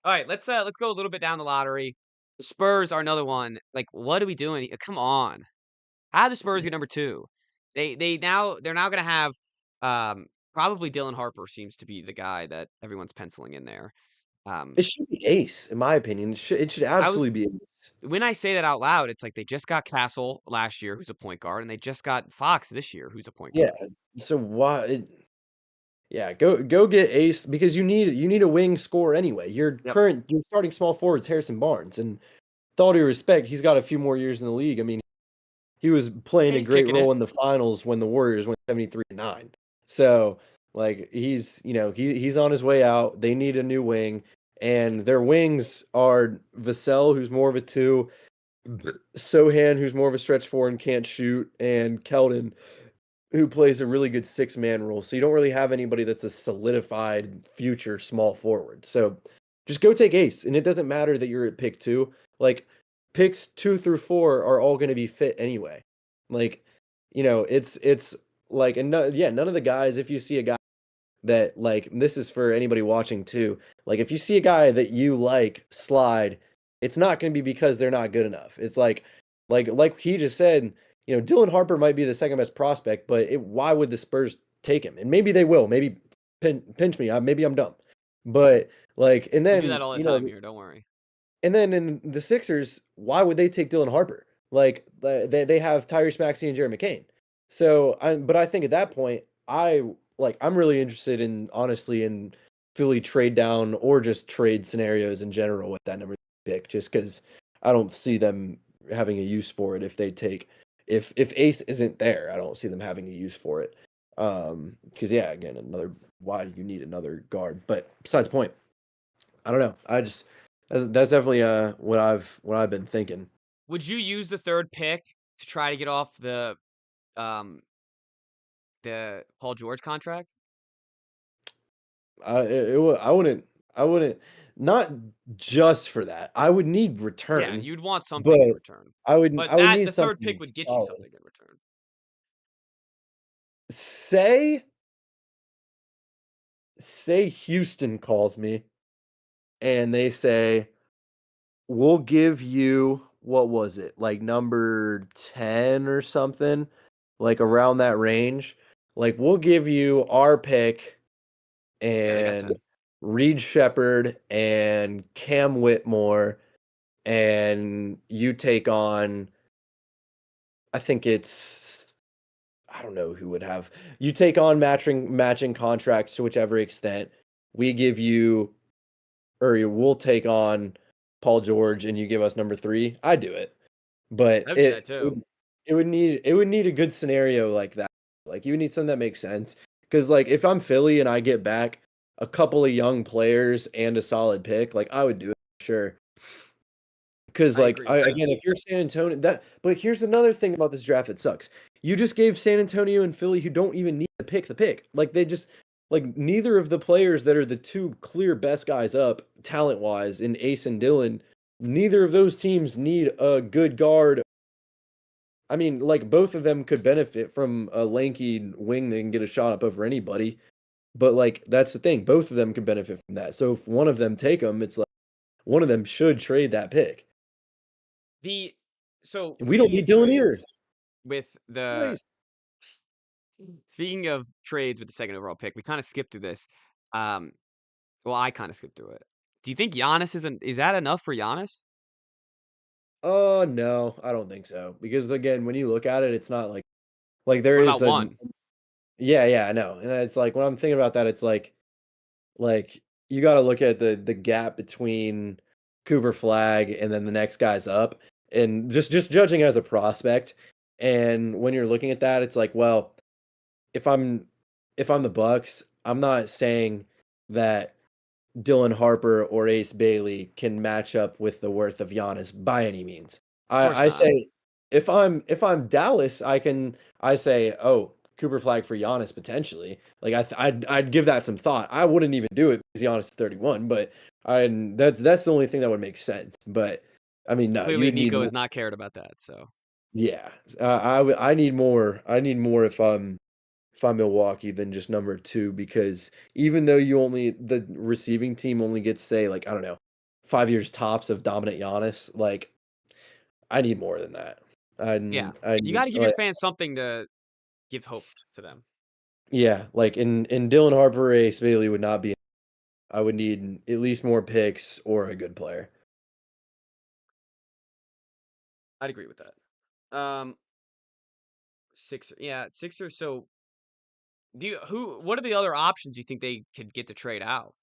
All right, let's go a little bit down the lottery. The Spurs are another one. Like, what are we doing? Come on. How the Spurs get number 2? They're now gonna have, probably Dylan Harper seems to be the guy that everyone's penciling in there. Um, It should be Ace, in my opinion. It should I was absolutely be Ace. when I say that out loud, it's like they just got Castle last year, who's a point guard, and they just got Fox this year, who's a point Yeah. guard. So yeah, go get Ace because you need a wing score anyway. Yep. Your starting small forward's Harrison Barnes, and with all due respect, he's got a few more years in the league. I mean, he was playing Yeah, a he's great kicking it. role in the finals when the Warriors went 73-9. So, like he's on his way out. They need a new wing, and their wings are Vassell, who's more of a two, Sohan, who's more of a stretch four and can't shoot, and Keldon, who plays a really good six-man role. So you don't really have anybody that's a solidified future small forward. So just go take Ace, and it doesn't matter that you're at pick 2. Like, picks 2 through 4 are all gonna be fit anyway. Like, it's like and no yeah, none of the guys if you see a guy that like this is for anybody watching too. Like if you see a guy that you like slide, it's not going to be because they're not good enough. It's like he just said, Dylan Harper might be the second best prospect, but why would the Spurs take him? And maybe they will. Maybe pinch me. Maybe I'm dumb. But like We do that all the time here, don't worry. and then in the Sixers, why would they take Dylan Harper? Like they have Tyrese Maxey and Jerry McCain. But I think at that point, I'm really interested in honestly in Philly trade down or just trade scenarios in general with that number pick, just because I don't see them having a use for it if they take if Ace isn't there, I don't see them having a use for it. Because yeah, again, another why do you need another guard? But besides the point, I don't know. That's definitely what I've been thinking. Would you use the 3rd pick to try to get off um, the Paul George contract? I wouldn't not just for that. I would need Yeah, return, you'd want but something in return. I But would that need the 3rd something pick would get you solid. something in return. Say say Houston calls me and they say, "We'll give you" what was it? Like number 10 or something, like around that range. Like, "We'll give you our pick Yeah, they got and 10. Reed Shepherd and Cam Whitmore, and you take on I think it's I don't know who would have you take on matching contracts to whichever extent. We give you we'll take on Paul George and you give us number 3." I do it. But I would do that too. it would need a good scenario like that. Like, you would need something that makes sense. Because like, if I'm Philly and I get back a couple of young players and a solid pick, like, I would do it, sure. Because I like, agree with that. again, if you're San Antonio but here's another thing about this draft that sucks. You just gave San Antonio and Philly who don't even need to pick the pick. Like, they just like, neither of the players that are the 2 clear best guys up talent-wise in Ace and Dylan, neither of those teams need a good guard. I mean, like, both of them could benefit from a lanky wing that can get a shot up over anybody, but, like, that's the thing, both of them could benefit from that, so if one of them take them, it's like, one of them should trade that pick. The so We don't need Dylan here. with the Nice. speaking of trades with the 2nd overall pick, we kinda skipped through this. Um, well, I kinda skipped through it. Do you think Giannis is that enough for Giannis? Oh, no, I don't think so, because, again, when you look at it, it's not like there What is about an one? yeah, yeah, I know, and it's like, when I'm thinking about that, it's like, you gotta look at the gap between Cooper Flagg and then the next guys up, and just judging as a prospect, and when you're looking at that, it's like, well, if I'm if I'm the Bucks, I'm not saying that Dylan Harper or Ace Bailey can match up with the worth of Giannis by any means. Of course I not. say if I'm Dallas, I say, "Oh, Cooper Flag for Giannis potentially." Like I'd give that some thought. I wouldn't even do it because Giannis is 31, but I that's the only thing that would make sense. But I mean, no, you Clearly, would need Nico more. has not cared about that, so Yeah, I need more. I need more if I'm Milwaukee than just number 2 because even though the receiving team only gets, say, like, I don't know, 5 years tops of dominant Giannis, like, I need more than that. yeah. I You need gotta give your fans something to give hope to them. yeah, like, in Dylan Harper or Ace Bailey would not be I would need at least more picks or a good player. I'd agree with that. Sixers, so what are the other options you think they could get to trade out?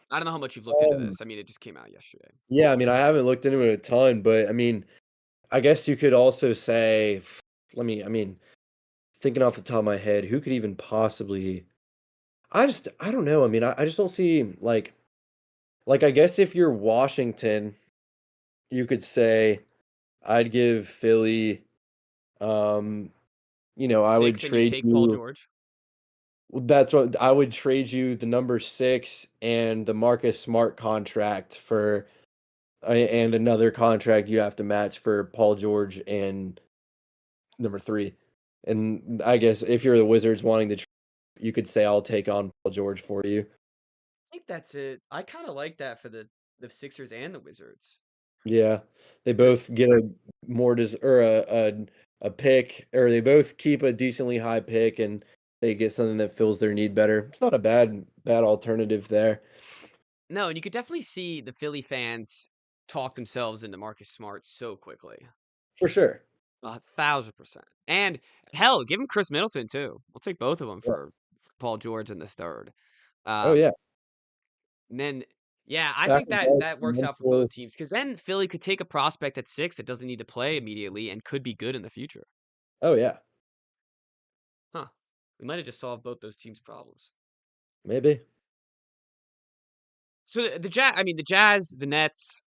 I don't know how much you've looked into Um, this. I mean, it just came out yesterday. yeah, I mean, I haven't looked into it a ton, but, I mean, I guess you could also say I mean, thinking off the top of my head, who could even possibly I don't know, I mean, I just don't see, I guess if you're Washington, you could say, I'd give Philly, um, I would 6, and you trade take Paul you George? that's what I would trade you the number 6 and the Marcus Smart contract and another contract you have to match for Paul George and number 3. And I guess if you're the Wizards wanting to you could say, "I'll take on Paul George for you." I think that's it. I kinda like that for the Sixers and the Wizards. Yeah, they 'Cause both get a more des or a pick, or they both keep a decently high pick, and they get something that fills their need better. It's not a bad alternative there, no, and you could definitely see the Philly fans talk themselves into Marcus Smart so quickly. for sure. 1,000%. And hell, give him Chris Middleton too. We'll take both of them Yeah. for Paul George in the third. Oh, Um, yeah. and then yeah, I think that Sacrifice that works out for both mental teams because then Philly could take a prospect at 6 that doesn't need to play immediately and could be good in the future. Oh, yeah, Huh. We might have just solved both those teams' problems. maybe. So the Jazz, I mean, the Jazz, the Nets,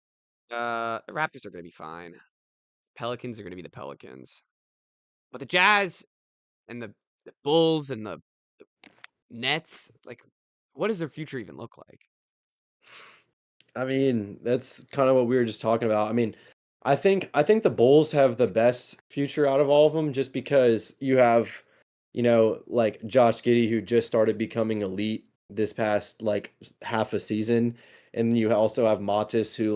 the Raptors are going to be fine. Pelicans are going to be the Pelicans. But the Jazz and the Bulls and the Nets, like, what does their future even look like? I mean, that's kinda what we were just talking about. I mean, I think the Bulls have the best future out of all of them, just because you have, like, Josh Giddey, who just started becoming elite this past, half a season, and you also have Matis, who,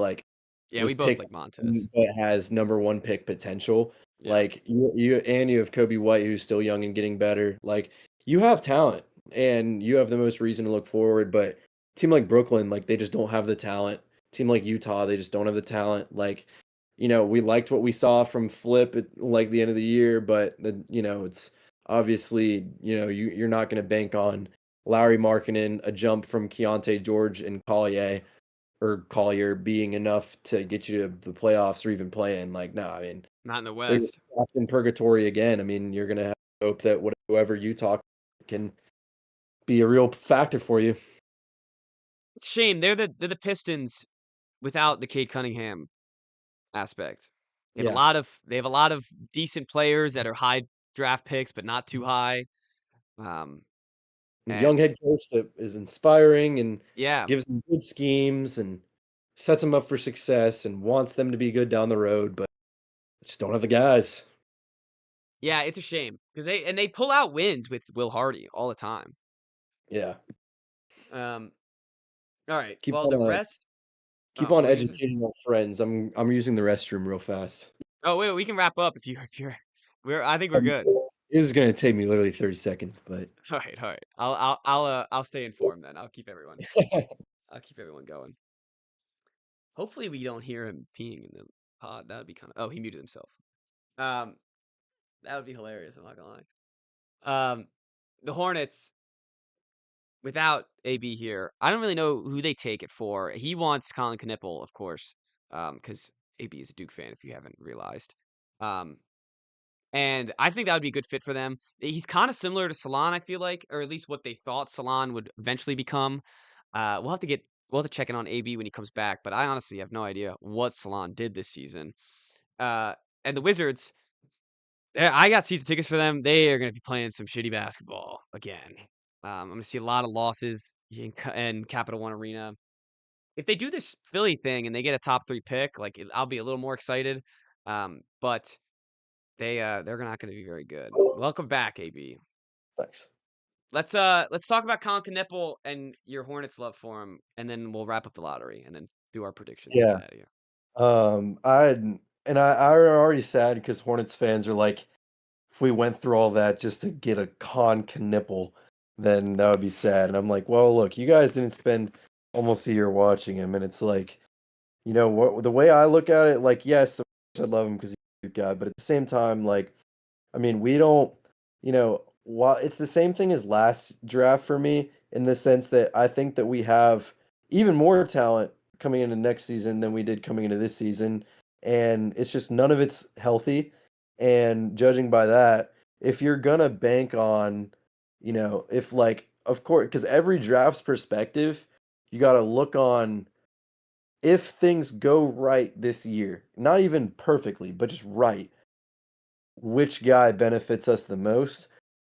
Yeah, we was both picked like Montez. but has number 1 pick potential. Yeah, You have Kobe White, who's still young and getting better. Like, you have talent, and you have the most reason to look forward, but team like Brooklyn, like, they just don't have the talent. Team like Utah, they just don't have the talent. Like, we liked what we saw from Flip at, the end of the year, but it's obviously, you're not gonna bank on Larry Markkinen, a jump from Keontae George and Collier being enough to get you to the playoffs or even play in. Like, no, I mean, not in the they're West. trapped in purgatory again. I mean, you're gonna have to hope that whoever you talk can be a real factor for you. It's a shame. They're the Pistons without the Cade Cunningham aspect. Yeah. They have a lot of decent players that are high draft picks, but not too high. Um, Young and head coach that is inspiring and yeah, gives them good schemes and sets them up for success and wants them to be good down the road, but just don't have the guys. yeah, it's a shame because they pull out wins with Will Hardy all the time. Yeah. Um, all right. Keep Well, the on rest. keep Oh, on what were you gonna say? educating our friends. I'm using the restroom real fast. Oh, wait, we can wrap up if you're. I think we're Um, good. it was gonna take me literally 30 seconds, but All right, all right. I'll stay informed then. I'll keep everyone informed. I'll keep everyone going. Hopefully, we don't hear him peeing in the pod. That would be kind of. Oh, he muted himself. Um, that would be hilarious. I'm not gonna lie. The Hornets without AB here, I don't really know who they take it for. He wants Colin Knippel, of course, because AB is a Duke fan. If you haven't realized, um, and I think that would be a good fit for them. He's kind of similar to Salon, I feel like, or at least what they thought Salon would eventually become. We'll have to check in on AB when he comes back, but I honestly have no idea what Salon did this season. Uh, and the Wizards, I got season tickets for them. They are going to be playing some shitty basketball again. I'm going to see a lot of losses in Capital One Arena. If they do this Philly thing and they get a top 3 pick, I'll be a little more excited. But they're not going to be very good. Welcome back, AB. Thanks. Let's talk about Colin Knippel and your Hornets love for him, and then we'll wrap up the lottery and then do our predictions and get Yeah. out of here. I already sad because Hornets fans are like, if we went through all that just to get a con Knipple, then that would be sad. And I'm like, well, look, you guys didn't spend almost a year watching him, and it's like, what the way I look at it, like, yes, of course I love him because he's a good guy, but at the same time, like, I mean, we don't, while it's the same thing as last draft for me in the sense that I think that we have even more talent coming into next season than we did coming into this season. And it's just none of it's healthy. And judging by that, if you're gonna bank on, if like, of course, because every draft's perspective, you got to look on if things go right this year, not even perfectly, but just right, which guy benefits us the most.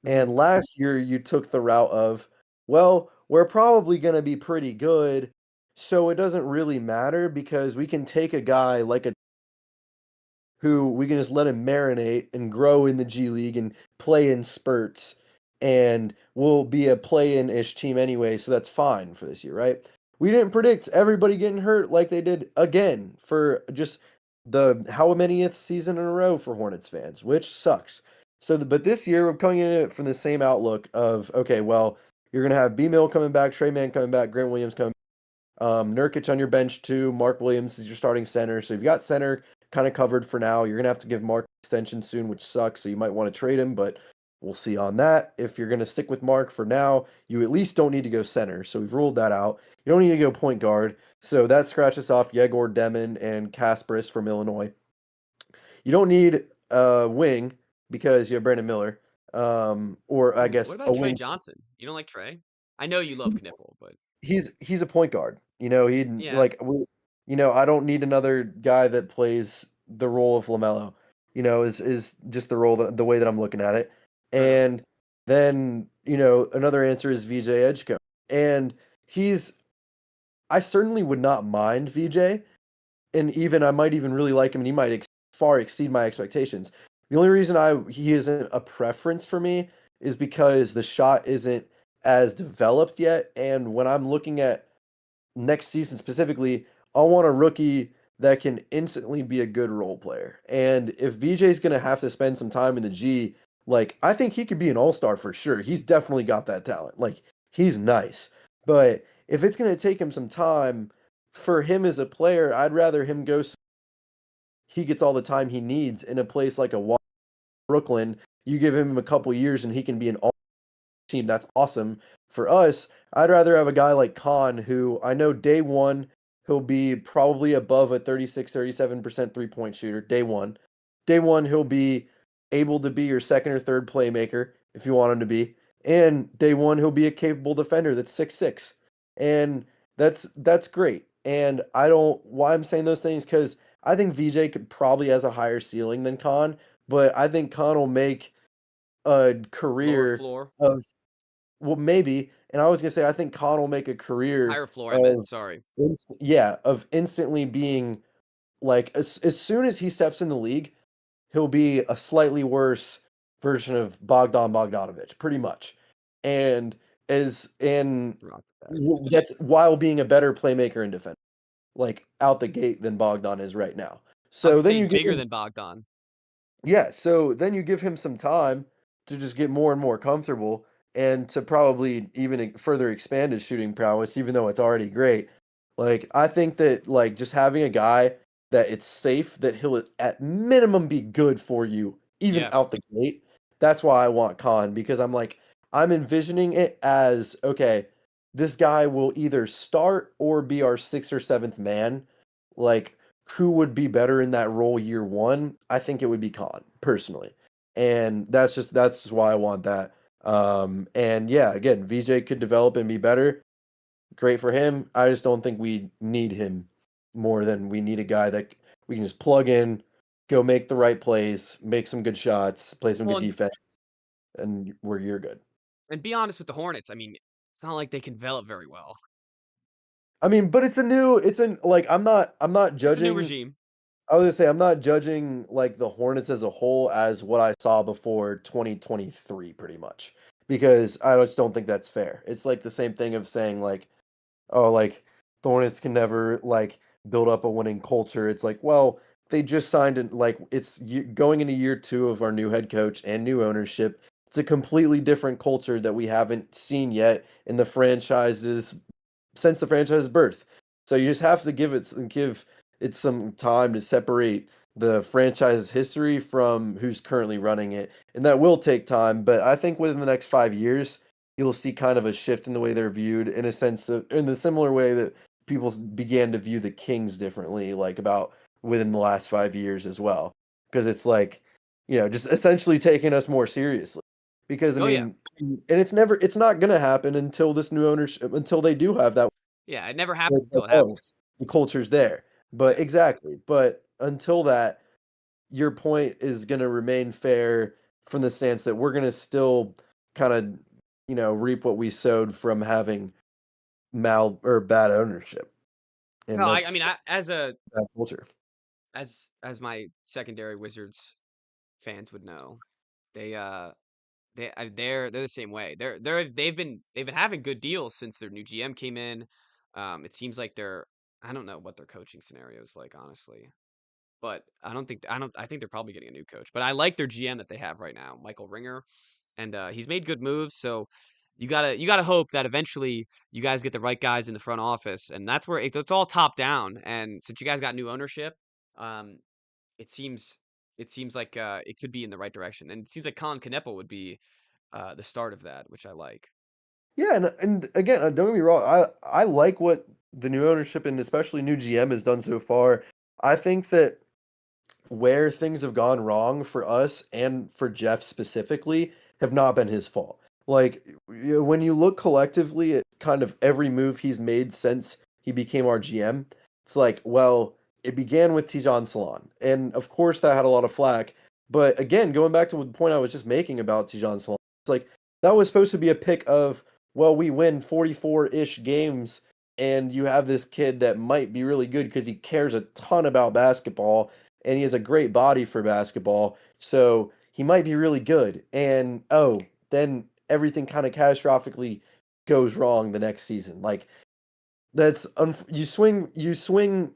Mhm. And last year you took the route of, well, we're probably going to be pretty good, so it doesn't really matter because we can take a guy like a who we can just let him marinate and grow in the G League and play in spurts, and we'll be a play-in-ish team anyway, so that's fine for this year, right? We didn't predict everybody getting hurt like they did again for just the how manyth season in a row for Hornets fans, which sucks. But this year we're coming in it from the same outlook of okay, well, you're gonna have B Mill coming back, Trey Mann coming back, Grant Williams coming. Nurkic on your bench too. Mark Williams is your starting center. So you've got center kind of covered for now. You're gonna have to give Mark extension soon, which sucks. So you might want to trade him, but we'll see on that. If you're gonna stick with Mark for now, you at least don't need to go center. So we've ruled that out. You don't need to go point guard. So that scratches off Yegor Demon and Kasparis from Illinois. You don't need a wing because you have Brandon Miller. Or I Ooh, guess what a about Trey wing. Johnson? You don't like Trey? I know you love Knippel, but He's a point guard. He yeah, like I don't need another guy that plays the role of LaMelo. Is just the way that I'm looking at it. fair enough. And then, another answer is VJ Edgecombe. And he's I certainly would not mind VJ, and even I might even really like him, and he might far exceed my expectations. The only reason he isn't a preference for me is because the shot isn't as developed yet, and when I'm looking at next season specifically, I want a rookie that can instantly be a good role player. And if VJ's going to have to spend some time in the G, like I think he could be an all-star for sure. He's definitely got that talent. Like he's nice. But if it's going to take him some time for him as a player, I'd rather him go he gets all the time he needs in a place like Brooklyn. You give him a couple years and he can be an all team. That's awesome. For us, I'd rather have a guy like Khan who I know day one he'll be probably above a 36-37% three-point shooter day one. Day one he'll be able to be your second or third playmaker if you want him to be. And day one he'll be a capable defender that's 6'6". And that's great. And I don't why I'm saying those things cuz I think VJ could probably has a higher ceiling than Khan, but I think Khan will make a Lower career floor, of well, maybe, and I was gonna say I think Khan will make a career higher floor. I meant. of Sorry. of instantly being like as soon as he steps in the league, he'll be a slightly worse version of Bogdan Bogdanovic, pretty much. And Rock that. that's while being a better playmaker and defender, like out the gate than Bogdan is right now. I So would say then he's you give bigger him than Bogdan. yeah, so then you give him some time to just get more and more comfortable, and to probably even further expand his shooting prowess, even though it's already great. Like, I think that, like, just having a guy that it's safe that he'll at minimum be good for you, even Yeah. out the gate. That's why I want Khan because I'm like, I'm envisioning it as okay, this guy will either start or be our sixth or seventh man. Like, who would be better in that role year one? I think it would be Khan, personally. And that's just why I want that. And yeah, again, VJ could develop and be better. Great for him. I just don't think we need him more than we need a guy that we can just plug in, go make the right plays, make some good shots, play some Well, good defense, and you're good. and be honest with the Hornets. I mean, it's not like they can develop very well. I mean, but it's an like I'm not It's a new judging. regime. I was gonna say I'm not judging like the Hornets as a whole as what I saw before 2023 pretty much because I just don't think that's fair. It's like the same thing of saying like oh, like the Hornets can never like build up a winning culture. It's like, well, they just signed and like going into year two of our new head coach and new ownership. It's a completely different culture that we haven't seen yet in the franchise's since the franchise's birth. So you just have to give it some time to separate the franchise's history from who's currently running it. And that will take time, but I think within the next 5 years, you'll see kind of a shift in the way they're viewed in a sense of in the similar way that people began to view the Kings differently, like about within the last 5 years as well. Because it's like, just essentially taking us more seriously. Because I Oh yeah, mean, and it's not gonna happen until this new ownership until they do have that yeah. It never happens it's like, until it oh, happens. the culture's there. But Yeah. exactly. But until that, your point is gonna remain fair from the stance that we're gonna still kinda, reap what we sowed from having mal or bad ownership. No, And I that's mean, as a bad culture. as my secondary Wizards fans would know, they they're the same way. They've been having good deals since their new GM came in. It seems like I don't know what their coaching scenario is like, honestly. But I think they're probably getting a new coach. But I like their GM that they have right now, Michael Ringer, and he's made good moves. So you gotta hope that eventually you guys get the right guys in the front office, and that's where it's all top down. And since you guys got new ownership, um, it seems it seems like it could be in the right direction, and it seems like Colin Kanepa would be the start of that, which I like. Yeah, and again, don't get me wrong, I like what the new ownership and especially new GM has done so far. I think that where things have gone wrong for us and for Jeff specifically have not been his fault. Like when you look collectively at kind of every move he's made since he became our GM, it's like, well, it began with Tijan Salon. And of course that had a lot of flack. But again, going back to the point I was just making about Tijan Salon, it's like that was supposed to be a pick of, well, we win 44-ish games and you have this kid that might be really good because he cares a ton about basketball and he has a great body for basketball. So he might be really good. And oh, then everything kind of catastrophically goes wrong the next season. Like you swing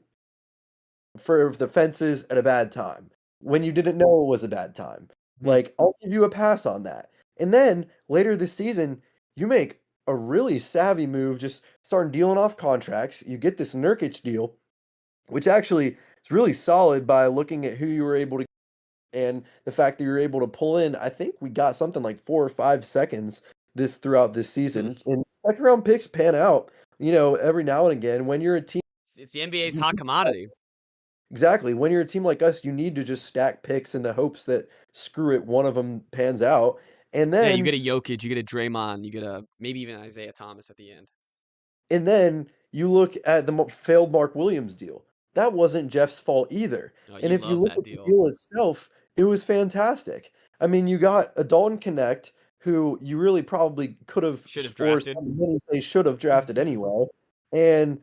for the fences at a bad time when you didn't know it was a bad time. Mhm. Like I'll give you a pass on that. And then later this season, you make a really savvy move, just starting dealing off contracts. You get this Nurkic deal, which actually is really solid by looking at who you were able to and the fact that you're able to pull in, I think we got something like 4 or 5 seconds throughout this Hmm. season, and second round picks pan out, every now and again when you're a team It's the NBA's you hot need that. commodity. Exactly, when you're a team like us, you need to just stack picks in the hopes that, screw it, one of them pans out, and Yeah, you then get a Jokic, you get a Draymond, you get a maybe even Isaiah Thomas at the end. And then you look at the failed Mark Williams deal. That wasn't Jeff's fault either. Oh, And you if you love look that at the deal. deal itself, it was fantastic. I mean, you got a Dalton Connect, who you really probably could have, Should have or drafted. some many say should have drafted anyway. And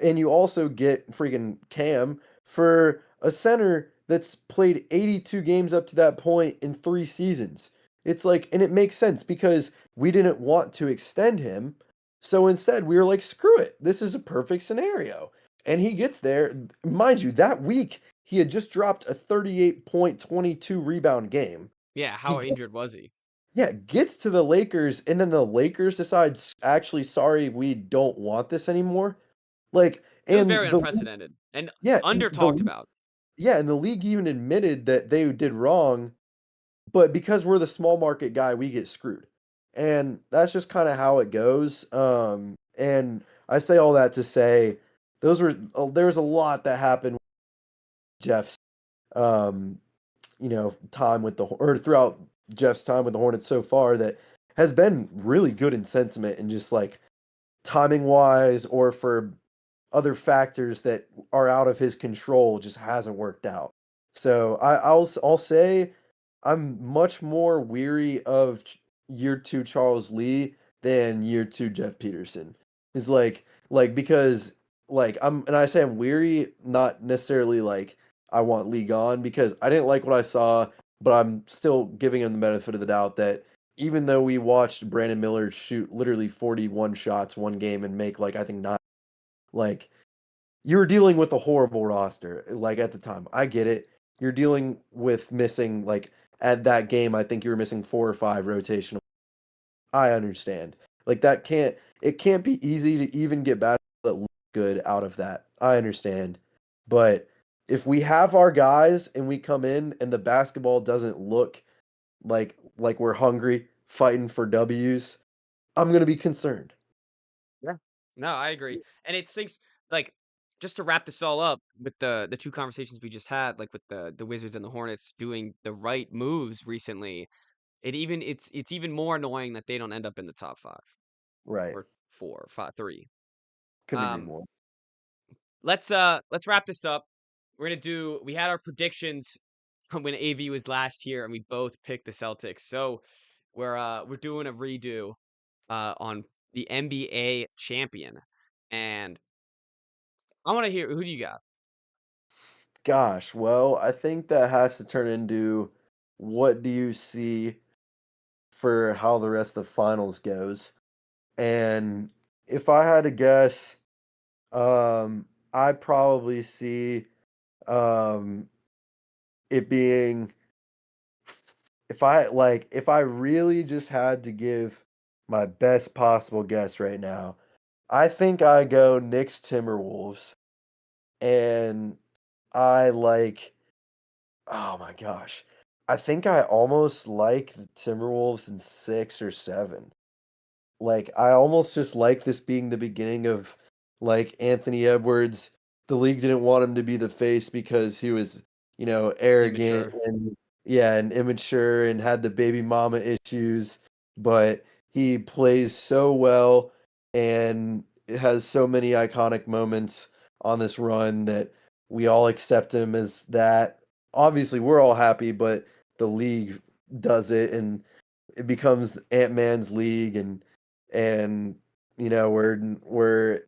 you also get freaking Cam for a center that's played 82 games up to that point in 3 seasons. It's like, and it makes sense because we didn't want to extend him so instead, we were like, screw it. This is a perfect scenario. And he gets there. Mind you, that week, he had just dropped a 38.22 rebound game. Yeah, He how gets injured was he? Yeah, gets to the Lakers, and then the Lakers decides, "Actually, sorry, we don't want this anymore." Like, It was very and the unprecedented and yeah, and under talked about. yeah, and the league even admitted that they did wrong, but because we're the small market guy, we get screwed. And that's just kinda how it goes, and I say all that to say there was a lot that happened with Jeff's, um, time with the or throughout Jeff's time with the Hornets so far that has been really good in sentiment and just, like, timing wise or for other factors that are out of his control just hasn't worked out. So I'll say I'm much more weary of year two Charles Lee than year two Jeff Peterson. Is because and I say I'm weary, not necessarily like I want Lee gone because I didn't like what I saw, but I'm still giving him the benefit of the doubt that even though we watched Brandon Miller shoot literally 41 shots one game and make like I think nine, like you were dealing with a horrible roster, like, at the time. I get it. You're dealing with missing, like, at that game, I think you were missing 4 or 5 rotational. I understand. Like, it can't be easy to even get basketball that look good out of that. I understand. But if we have our guys and we come in and the basketball doesn't look like we're hungry, fighting for W's, I'm gonna be concerned. Yeah. No, I agree. And it sinks like just to wrap this all up with the two conversations we just had, like with the Wizards and the Hornets doing the right moves recently, it's even more annoying that they don't end up in the top 5 Right. or 4, 5, 3. Couldn't agree Um more. let's wrap this up. We had our predictions when AV was last here and we both picked the Celtics. So we're doing a redo on the NBA champion. And I want to hear who do you got? Gosh, well, I think that has to turn into what do you see for how the rest of the finals goes. And if I had to guess, I probably see um it being if I really just had to give my best possible guess right now, I think I go Knicks Timberwolves and I like oh my gosh. I think I almost like the Timberwolves in 6 or 7. Like, I almost just like this being the beginning of, like, Anthony Edwards. The league didn't want him to be the face because he was, arrogant Immature. and yeah, and immature and had the baby mama issues, but he plays so well and has so many iconic moments on this run that we all accept him as that. Obviously, we're all happy, but the league does it, and it becomes Ant-Man's league and we're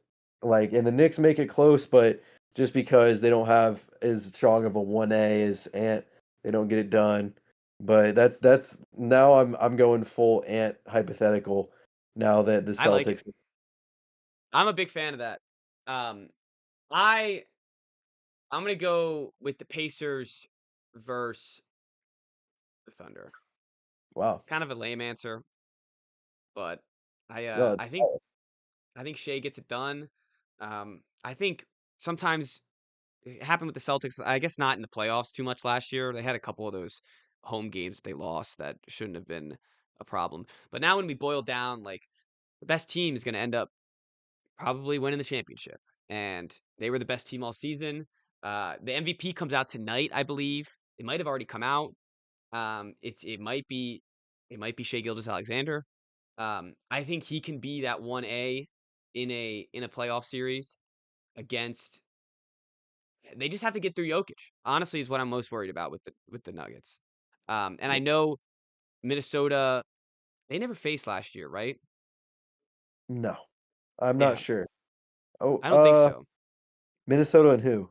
like and the Knicks make it close, but just because they don't have as strong of a 1A as Ant, they don't get it done. But that's now I'm going full Ant hypothetical now that the I like it. Celtics. I'm a big fan of that. Um, I I'm gonna go with the Pacers versus the Thunder. Wow. Kind of a lame answer, but No, it's I think Shea gets it done. I think sometimes it happened with the Celtics. I guess not in the playoffs too much last year. They had a couple of those home games they lost that shouldn't have been a problem. But now when we boil down, like the best team is going to end up probably winning the championship, and they were the best team all season. The MVP comes out tonight, I believe. It might have already come out. It might be Shea Gilgeous-Alexander. I think he can be that 1A in a playoff series against they just have to get through Jokic. Honestly, is what I'm most worried about with the Nuggets. And I know Minnesota, they never faced last year, right? no. I'm not Yeah, sure. Oh, I don't think so. Minnesota and who?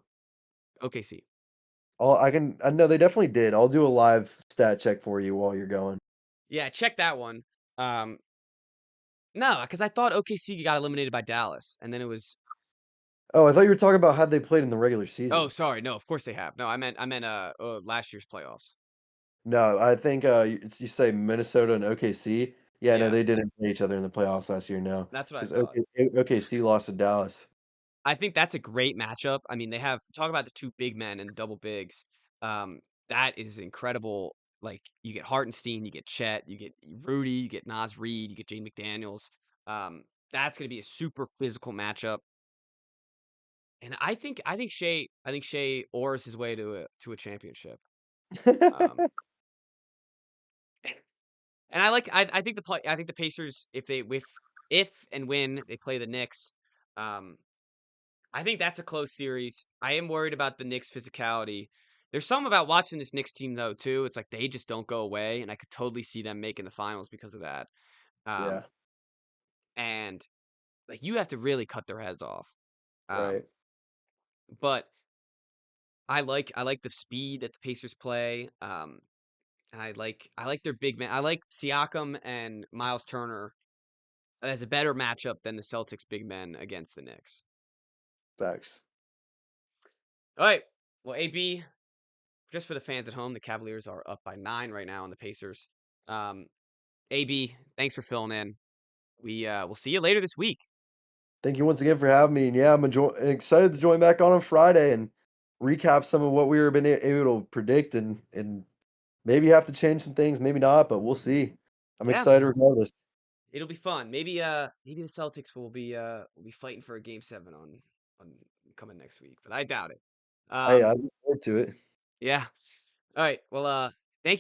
OKC. I know they definitely did. I'll do a live stat check for you while you're going. Yeah, check that one. Um, no, because I thought OKC got eliminated by Dallas, and then it was. Oh, I thought you were talking about how they played in the regular Oh, season. sorry, no, of course they have. No, I meant last year's playoffs. No, I think, you say Minnesota and OKC? Yeah, no, Yeah, they didn't play each other in the playoffs last year, no, that's what I 'cause thought. OKC lost to Dallas. I think that's a great matchup. I mean, they have talk about the 2 big men and double bigs. That is incredible. Like, you get Hartenstein, you get Chet, you get Rudy, you get Naz Reid, you get Jane McDaniels. Um, that's gonna be a super physical matchup, and I think Shea ores his way to a championship. Um, and I think the Pacers, if and when they play the Knicks, um, I think that's a close series. I am worried about the Knicks' physicality. There's some about watching this Knicks team though too. It's like they just don't go away, and I could totally see them making the finals because of that. Um, Yeah, and like you have to really cut their heads off. Um, right. but I like the speed that the Pacers play. And I like their big man. I like Siakam and Miles Turner as a better matchup than the Celtics big men against the Knicks. Facts. All right. Well, AB, just for the fans at home, the Cavaliers are up by 9 right now on the Pacers. Um, AB, thanks for filling in. We'll see you later this week. Thank you once again for having me, and yeah, I'm excited to join back on Friday and recap some of what we were been able to predict and maybe have to change some things, maybe not, but we'll see. I'm Yeah, excited regardless. it'll be fun. Maybe the Celtics will be fighting for a game 7 on coming next week, but I doubt it. I Um, look forward to it. yeah. All right. Well, thank you